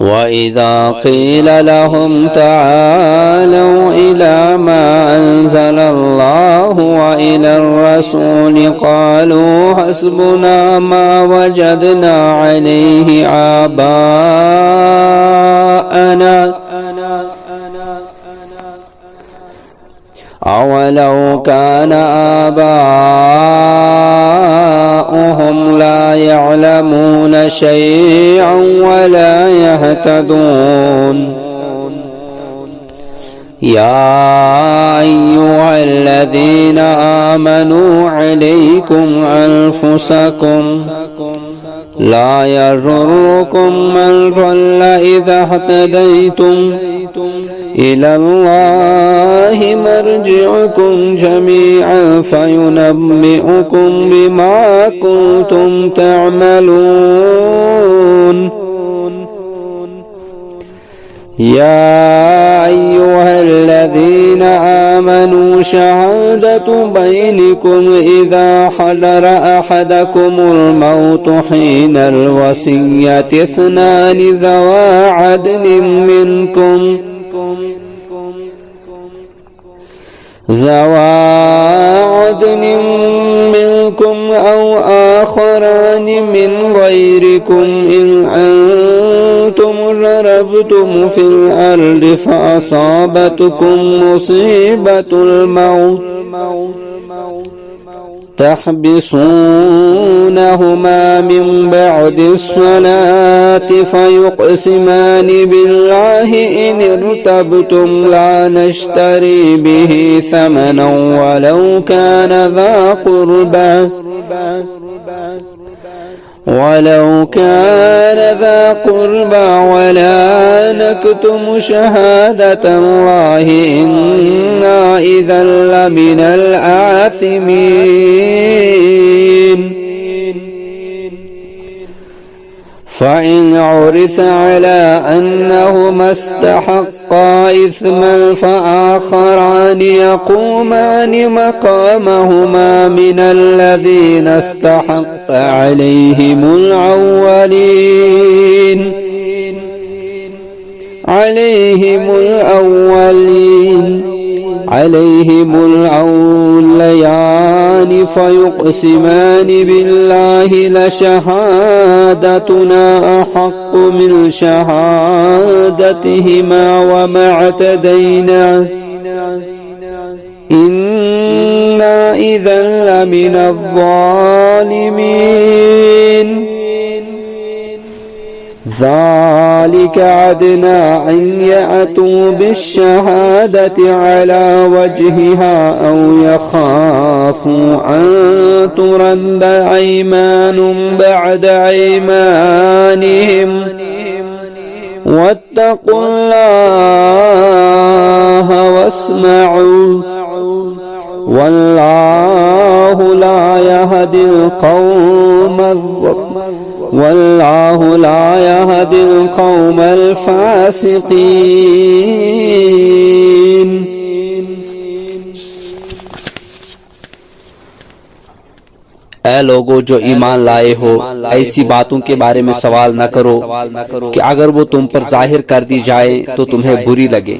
وإذا قيل لهم تعالوا إلى ما أنزل الله وإلى الرسول قالوا حسبنا ما وجدنا عليه آباءنا أولو كان آباؤهم لا يعلمون شيئا ولا يهتدون۔ يا أيها الذين آمنوا عليكم أنفسكم لا يضركم من ضل إذا اهتديتم إلى الله مرجعكم جميعا فينبئكم بما كنتم تعملون۔ يا أيها الذين آمنوا شهادة بينكم إذا حضر أحدكم الموت حين الوصية اثنان ذوى عدل منكم أو آخران من غيركم إن أنتم ضربتم في الأرض فأصابتكم مصيبة الموت تحبسونهما من بعد الصلاة فيقسمان بالله إن ارتبتم لا نشتري به ثمنا ولو كان ذا قربى ولا نكتم شهادة الله إنا إذا لمن الآثمين فإن عرث على أنهما استحقا إثما فآخران يقومان مقامهما من الذين استحق عليهم الأوليان فيقسمان بالله لشهادتنا أحق من شهادتهما وما اعتدينا إنا إذا لمن الظالمين ذلك عدنا أن يأتوا بالشهادة على وجهها أو يخافوا أن ترد أيمان بعد أيمانهم واتقوا الله واسمعوا والله لا يهدي القوم الفاسقين. اے لوگو جو ایمان لائے ہو، ایسی باتوں کے بارے میں سوال نہ کرو کہ اگر وہ تم پر ظاہر کر دی جائے تو تمہیں بری لگے،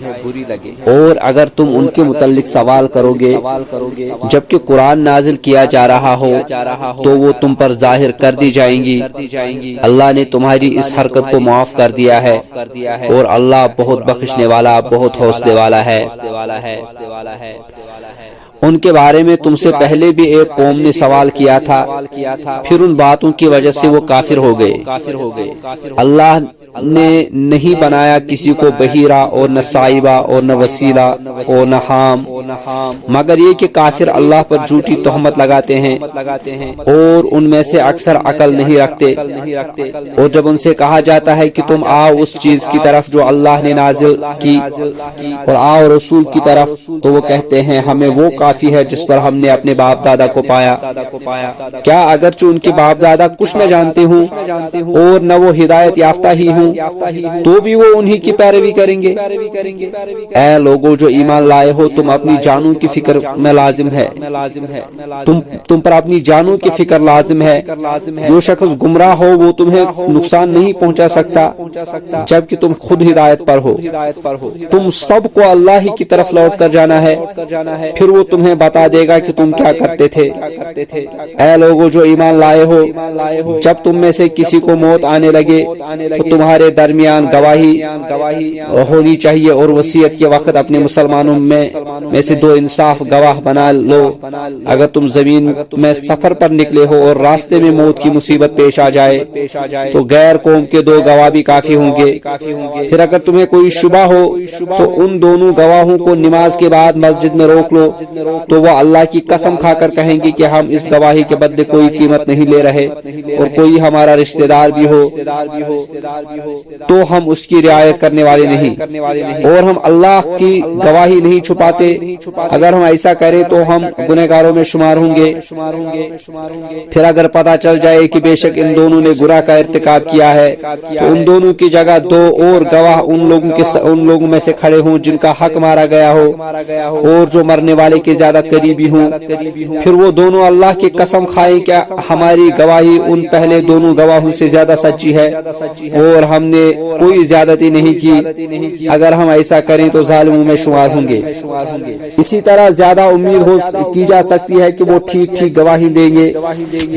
اور اگر تم ان کے متعلق سوال کرو گے جبکہ قرآن نازل کیا جا رہا ہو تو وہ تم پر ظاہر کر دی جائیں گی۔ اللہ نے تمہاری اس حرکت کو معاف کر دیا ہے اور اللہ بہت بخشنے والا، بہت حوصلے والا ہے۔ ان کے بارے میں تم سے پہلے بھی ایک قوم نے سوال کیا تھا، پھر ان باتوں کی وجہ سے وہ کافر ہو گئے۔ اللہ نے نہیں بنایا کسی کو بحیرہ اور نہ سائبہ اور نہ وسیلہ اور نہ حام، مگر یہ کہ کافر اللہ پر جھوٹی تہمت لگاتے ہیں اور ان میں سے اکثر عقل نہیں رکھتے۔ اور جب ان سے کہا جاتا ہے کہ تم آؤ اس چیز کی طرف جو اللہ نے نازل کی اور آؤ رسول کی طرف، تو وہ کہتے ہیں ہمیں وہ کافی ہے جس پر ہم نے اپنے باپ دادا کو پایا۔ کیا اگرچہ ان کے باپ دادا کچھ نہ جانتے ہوں اور نہ وہ ہدایت یافتہ ہی ہوں تو بھی وہ انہی کی پیروی کریں گے؟ اے لوگو جو ایمان لائے ہو، تم اپنی جانوں کی فکر میں لازم ہے، تم پر اپنی جانوں کی فکر لازم ہے۔ جو شخص گمراہ ہو وہ تمہیں نقصان نہیں پہنچا سکتا جبکہ تم خود ہدایت پر ہو۔ تم سب کو اللہ ہی کی طرف لوٹ کر جانا ہے، پھر وہ تمہیں بتا دے گا کہ تم کیا کرتے تھے۔ اے لوگو جو ایمان لائے ہو، جب تم میں سے کسی کو موت آنے لگے تو تمہارے درمیان گواہی ہونی چاہیے، اور وصیت کے وقت اپنے مسلمانوں میں سے دو انصاف گواہ بنا لو۔ اگر تم زمین میں سفر پر نکلے ہو اور راستے میں موت کی مصیبت پیش آ جائے تو غیر قوم کے دو گواہ بھی کافی ہوں گے۔ پھر اگر تمہیں کوئی شبہ ہو تو ان دونوں گواہوں کو نماز کے بعد مسجد میں روک لو، تو وہ اللہ کی قسم کھا کر کہیں گے کہ ہم اس گواہی کے بدلے کوئی قیمت نہیں لے رہے، اور کوئی ہمارا رشتہ دار بھی ہو तो हम उसकी रियायत करने वाले नहीं, और हम अल्लाह की गवाही नहीं छुपाते। अगर हम ऐसा करें तो हम गुनहगारों में शुमार होंगे। फिर अगर पता चल जाए कि बेशक इन दोनों ने गुनाह का इर्तिकाब किया है, तो उन दोनों की जगह दो और गवाह उन लोगों में से खड़े हों जिनका हक मारा गया हो और जो मरने वाले के ज्यादा करीबी हों। फिर वो दोनों अल्लाह की कसम खाएं, क्या हमारी गवाही उन पहले दोनों गवाहों से ज्यादा सच्ची है और हमने कोई ज्यादती नहीं की। अगर हम ऐसा करें तो जालिमों में शुमार होंगे। इसी तरह ज्यादा उम्मीद की जा सकती है कि वो ठीक ठीक गवाही देंगे,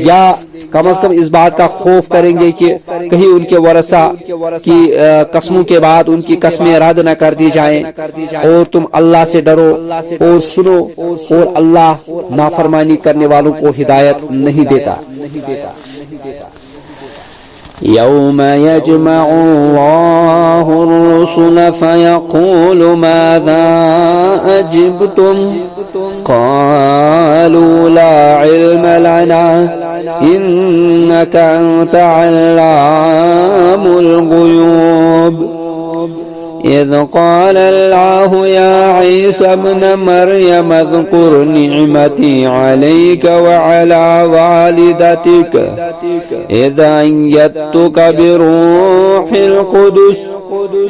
या कम से कम इस बात का खौफ करेंगे कि कहीं उनके वरसा की कसमों के बाद उनकी कसमें रद्द न कर दी जाएं। और तुम अल्लाह से डरो और सुनो, और अल्लाह नाफरमानी करने वालों को हिदायत नहीं देता। यौम यजमउल्लाहु अर्रुसुल फयक़ूलु माज़ा अजिबतुम क़ालू ला इल्म लना इन्नका अंता अल्लामुल गुयूब। इज़ क़ाल अल्लाहु या ईसा इब्न मरियम अज़्कुर निअमती अलैका व अला वालिदतिक इज़ अय्यदतुका बिरूहिल क़ुदुस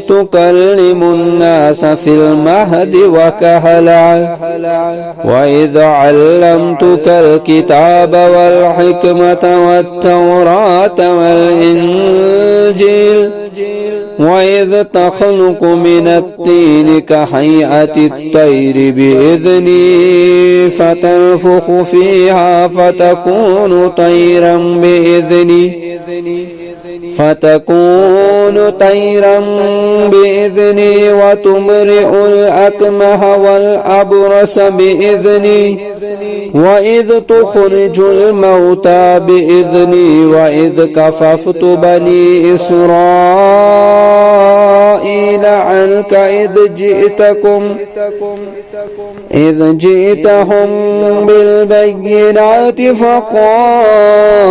तुकल्लिमुन नास फिल महदि व कहला व इज़ अल्लमतुकल किताब वल हिकमत वत तौरात वल इंजील वइज़ तख़लुक़ु मिनत्तीन कहयअति त्तैरि बिइज़नी फ़तन्फ़ुख़ु फ़ीहा फ़तकूनु तैरन बिइज़नी वतुबरिउल अकमह वल अबरस बिइज़नी वइज़ तुख़रिजुल मौता बिइज़नी वइज़ कफ़फ़्तु बनी इस्राईल अन्का इज़ जि'तहुम बिलबय्यिनाति फ़क़ाल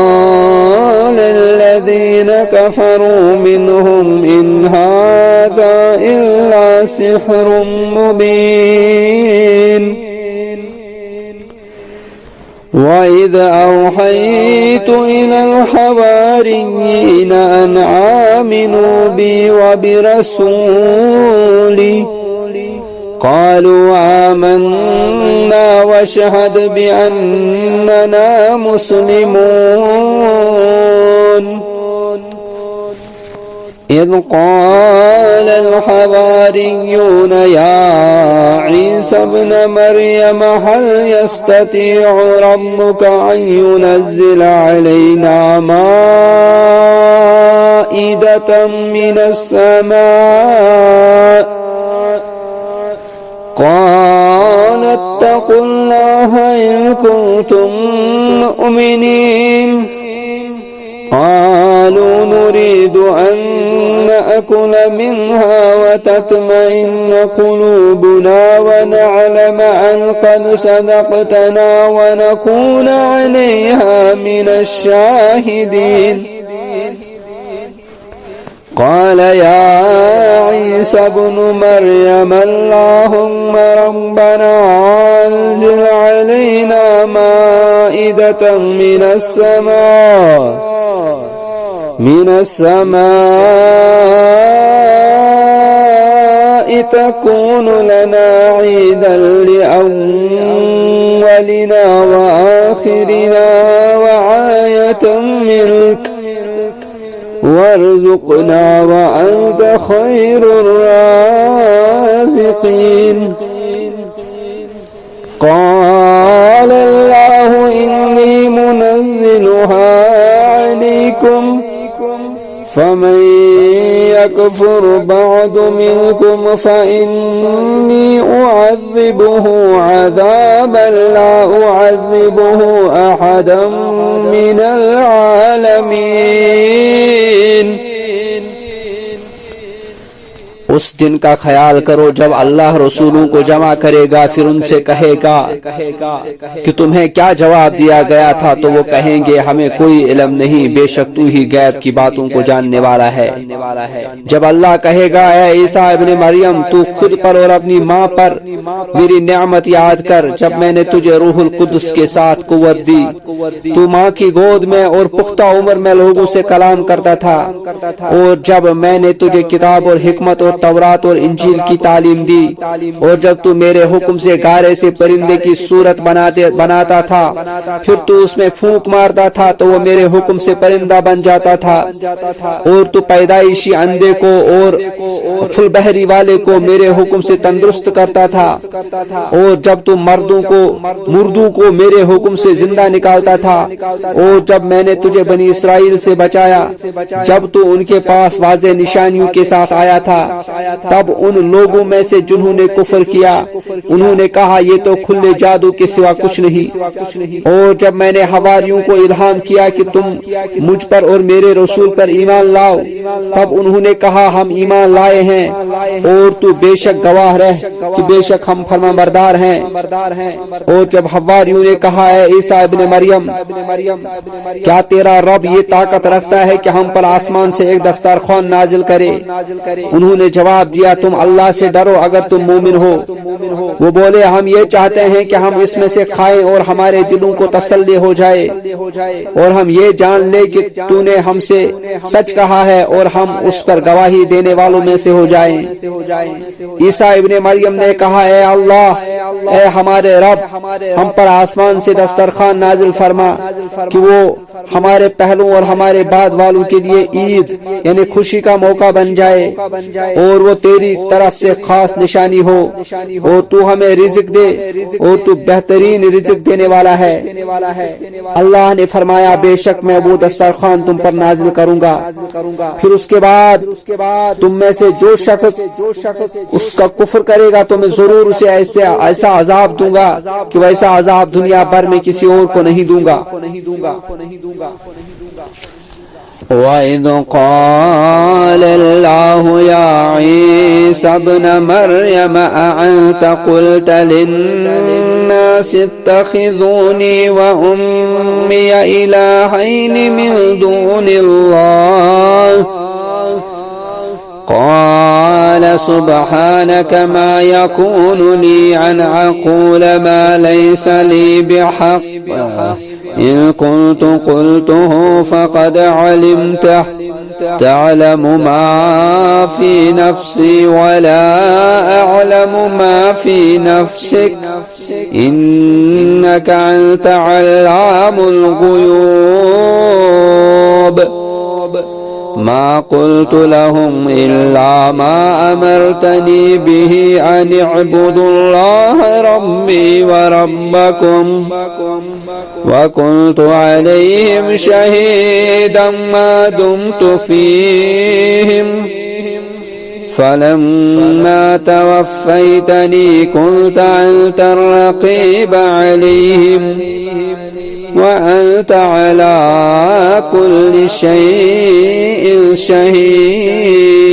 الذين كفروا منهم إن هذا إلا سحر مبين وإذ أوحيت إلى الحواريين أن آمنوا بي وبرسولي قالوا آمنا واشهد بأننا مسلمون إذ قال الحواريون يا عيسى ابن مريم هل يستطيع ربك أن ينزل علينا مائدة من السماء قال اتقوا الله إن كنتم مؤمنين قالوا نريد أن نأكل منها وتطمئن قلوبنا ونعلم أن قد صدقتنا ونكون عليها من الشاهدين قال يا عيسى ابن مريم اللهم ربنا أنزل علينا مائدة من السماء تكون لنا عيدا لأولنا وآخرنا وآية منك وارزقنا وأنت خير الرازقين قال الله إني منزلها عليكم فمن يكفر بعد منكم فإني أعذبه عذابا لا أعذبه أحدا من العالمين اس دن کا خیال کرو جب اللہ رسولوں کو جمع کرے گا، پھر ان سے کہے گا کہ تمہیں کیا جواب دیا گیا تھا، تو وہ کہیں گے ہمیں کوئی علم نہیں، بے شک تو ہی غیب کی باتوں کو جاننے والا ہے۔ جب اللہ کہے گا اے عیسیٰ ابن مریم تو خود پر اور اپنی ماں پر میری نعمت یاد کر، جب میں نے تجھے روح القدس کے ساتھ قوت دی، تو ماں کی گود میں اور پختہ عمر میں لوگوں سے کلام کرتا تھا، اور جب میں نے تجھے کتاب اور حکمت اور تورات اور انجیل کی تعلیم دی، اور جب تو میرے حکم سے گارے سے پرندے کی صورت بناتا تھا، پھر تو اس میں پھونک مارتا تھا تو وہ میرے حکم سے پرندہ بن جاتا تھا، اور تو پیدائشی اندھے کو اور پھل بحری والے کو میرے حکم سے تندرست کرتا تھا، اور جب تو مردوں کو میرے حکم سے زندہ نکالتا تھا، اور جب میں نے تجھے بنی اسرائیل سے بچایا، جب تو ان کے پاس واضح نشانیوں کے ساتھ آیا تھا، تب ان لوگوں میں سے جنہوں نے کفر کیا انہوں نے کہا یہ تو کھلے جادو کے سوا کچھ نہیں، اور جب میں نے حواریوں کو الہام کیا کہ تم مجھ پر اور میرے رسول پر ایمان لاؤ، تب انہوں نے کہا ہم ایمان لائے ہیں، اور تو بے شک گواہ رہ کہ بے شک ہم فرمانبردار ہیں۔ اور جب حواریوں نے کہا اے عیسیٰ ابن مریم کیا تیرا رب یہ طاقت رکھتا ہے کہ ہم پر آسمان سے ایک دسترخوان نازل کرے؟ انہوں نے جواب دیا تم اللہ سے ڈرو اگر تم مومن ہو۔ وہ بولے ہم یہ چاہتے ہیں کہ ہم اس میں سے کھائیں اور ہمارے دلوں کو تسلی ہو جائے، اور ہم یہ جان لے کہ تو نے ہم سے سچ کہا ہے، اور ہم اس پر گواہی دینے والوں میں سے ہو جائیں۔ عیسیٰ ابن مریم نے کہا اے اللہ، اے ہمارے رب، ہم پر آسمان سے دسترخوان نازل فرما کہ وہ ہمارے پہلوں اور ہمارے بعد والوں کے لیے عید یعنی خوشی کا موقع بن جائے، اور وہ تیری طرف سے خاص نشانی ہو، اور تو ہمیں رزق دے، اور تو بہترین رزق دینے والا ہے۔ اللہ نے فرمایا بے شک میں وہ دسترخوان تم پر نازل کروں گا، پھر اس کے بعد تم میں سے جو شخص اس کا کفر کرے گا تو میں ضرور اسے ایسا عذاب دوں گا کہ ویسا عذاب دنیا بھر میں کسی اور کو نہیں دوں گا۔ وَإِذْ قَالَ اللَّهُ يَا عِيسَى ابْنَ مَرْيَمَ أَأَنْتَ قُلْتَ لِلنَّاسِ اتَّخِذُونِي وَأُمِّيَ إِلَٰهَيْنِ مِن دُونِ اللَّهِ قَالَ سُبْحَانَكَ مَا يَكُونُ لِي أَنْ أَقُولَ مَا لَيْسَ لِي بِحَقٍّ إِن كُنتُ قُلْتُهُ فَقَدْ عَلِمْتَهُ تَعْلَمُ مَا فِي نَفْسِي وَلَا أَعْلَمُ مَا فِي نَفْسِكَ إِنَّكَ أَنْتَ عَلَّامُ الْغُيُوبِ ما قلت لهم إلا ما أمرتني به أن اعبدوا الله ربي وربكم وكنت عليهم شهيدا ما دمت فيهم فلما توفيتني كنت أنت الرقيب عليهم وأنت على كل شيء شهيد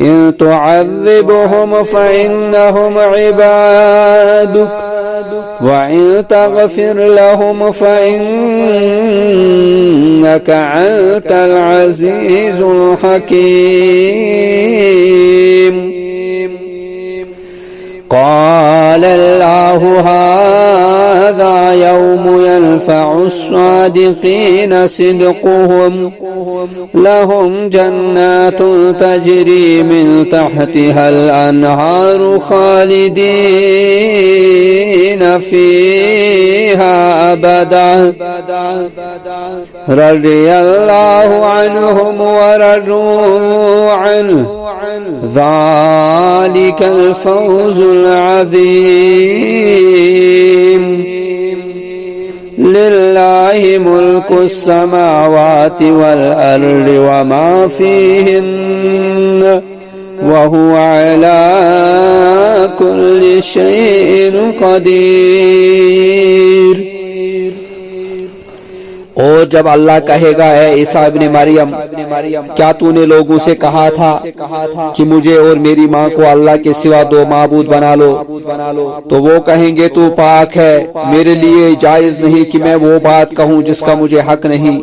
إن تعذبهم فإنهم عبادك وإن تغفر لهم فإنك أنت العزيز الحكيم قال الله هذا يوم ينفع الصادقين صدقهم لهم جنات تجري من تحتها الأنهار خالدين فيها أبدا رضي الله عنهم ورضوا عنه ذلك الفوز العظيم لله ملك السماوات والأرض وما فيهن وهو على كل شيء قدير اور جب اللہ کہے گا اے عیسیٰ ابن مریم کیا تو نے لوگوں سے کہا تھا کہ مجھے اور میری ماں کو اللہ کے سوا دو معبود بنا لو، تو وہ کہیں گے تو پاک ہے، میرے لیے جائز نہیں کہ میں وہ بات کہوں جس کا مجھے حق نہیں۔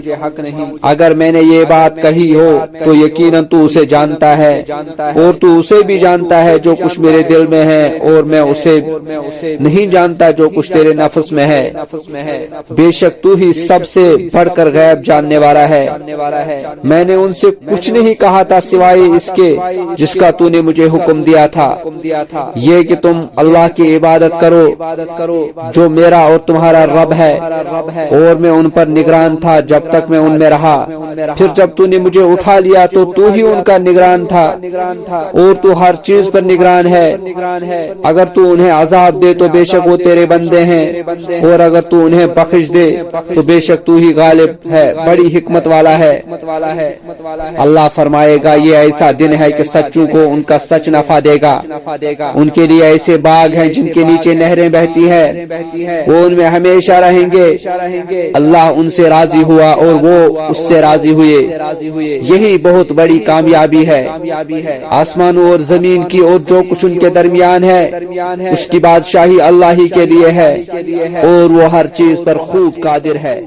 اگر میں نے یہ بات کہی ہو تو یقیناً تو اسے جانتا ہے اور تو اسے بھی جانتا ہے جو کچھ میرے دل میں ہے، اور میں اسے نہیں جانتا جو کچھ تیرے نفس میں ہے۔ بے شک تو ہی سب سے بڑھ کر غیب جاننے والا ہے۔ میں نے ان سے کچھ نہیں کہا تھا سوائے اس کے جس کا تو نے مجھے حکم دیا تھا، یہ کہ تم اللہ کی عبادت کرو جو میرا اور تمہارا رب ہے، اور میں ان پر نگران تھا جب تک میں ان میں رہا، پھر جب تو نے مجھے اٹھا لیا تو ہی ان کا نگران تھا، اور تو ہر چیز پر نگران ہے۔ اگر تو انہیں عذاب دے تو بے شک وہ تیرے بندے ہیں، اور اگر تو انہیں بخش دے تو بے شک تو ہی غالب ہے، بڑی حکمت والا ہے۔ اللہ فرمائے گا یہ ایسا دن ہے کہ سچوں کو ان کا سچ نفع دے گا، ان کے لیے ایسے باغ ہیں جن کے نیچے نہریں بہتی ہیں، وہ ان میں ہمیشہ رہیں گے۔ اللہ ان سے راضی ہوا اور وہ اس سے راضی ہوئے، یہی بہت بڑی کامیابی ہے۔ آسمانوں اور زمین کی اور جو کچھ ان کے درمیان ہے اس کی بادشاہی اللہ ہی کے لیے ہے، اور وہ ہر چیز پر خوب قادر ہے۔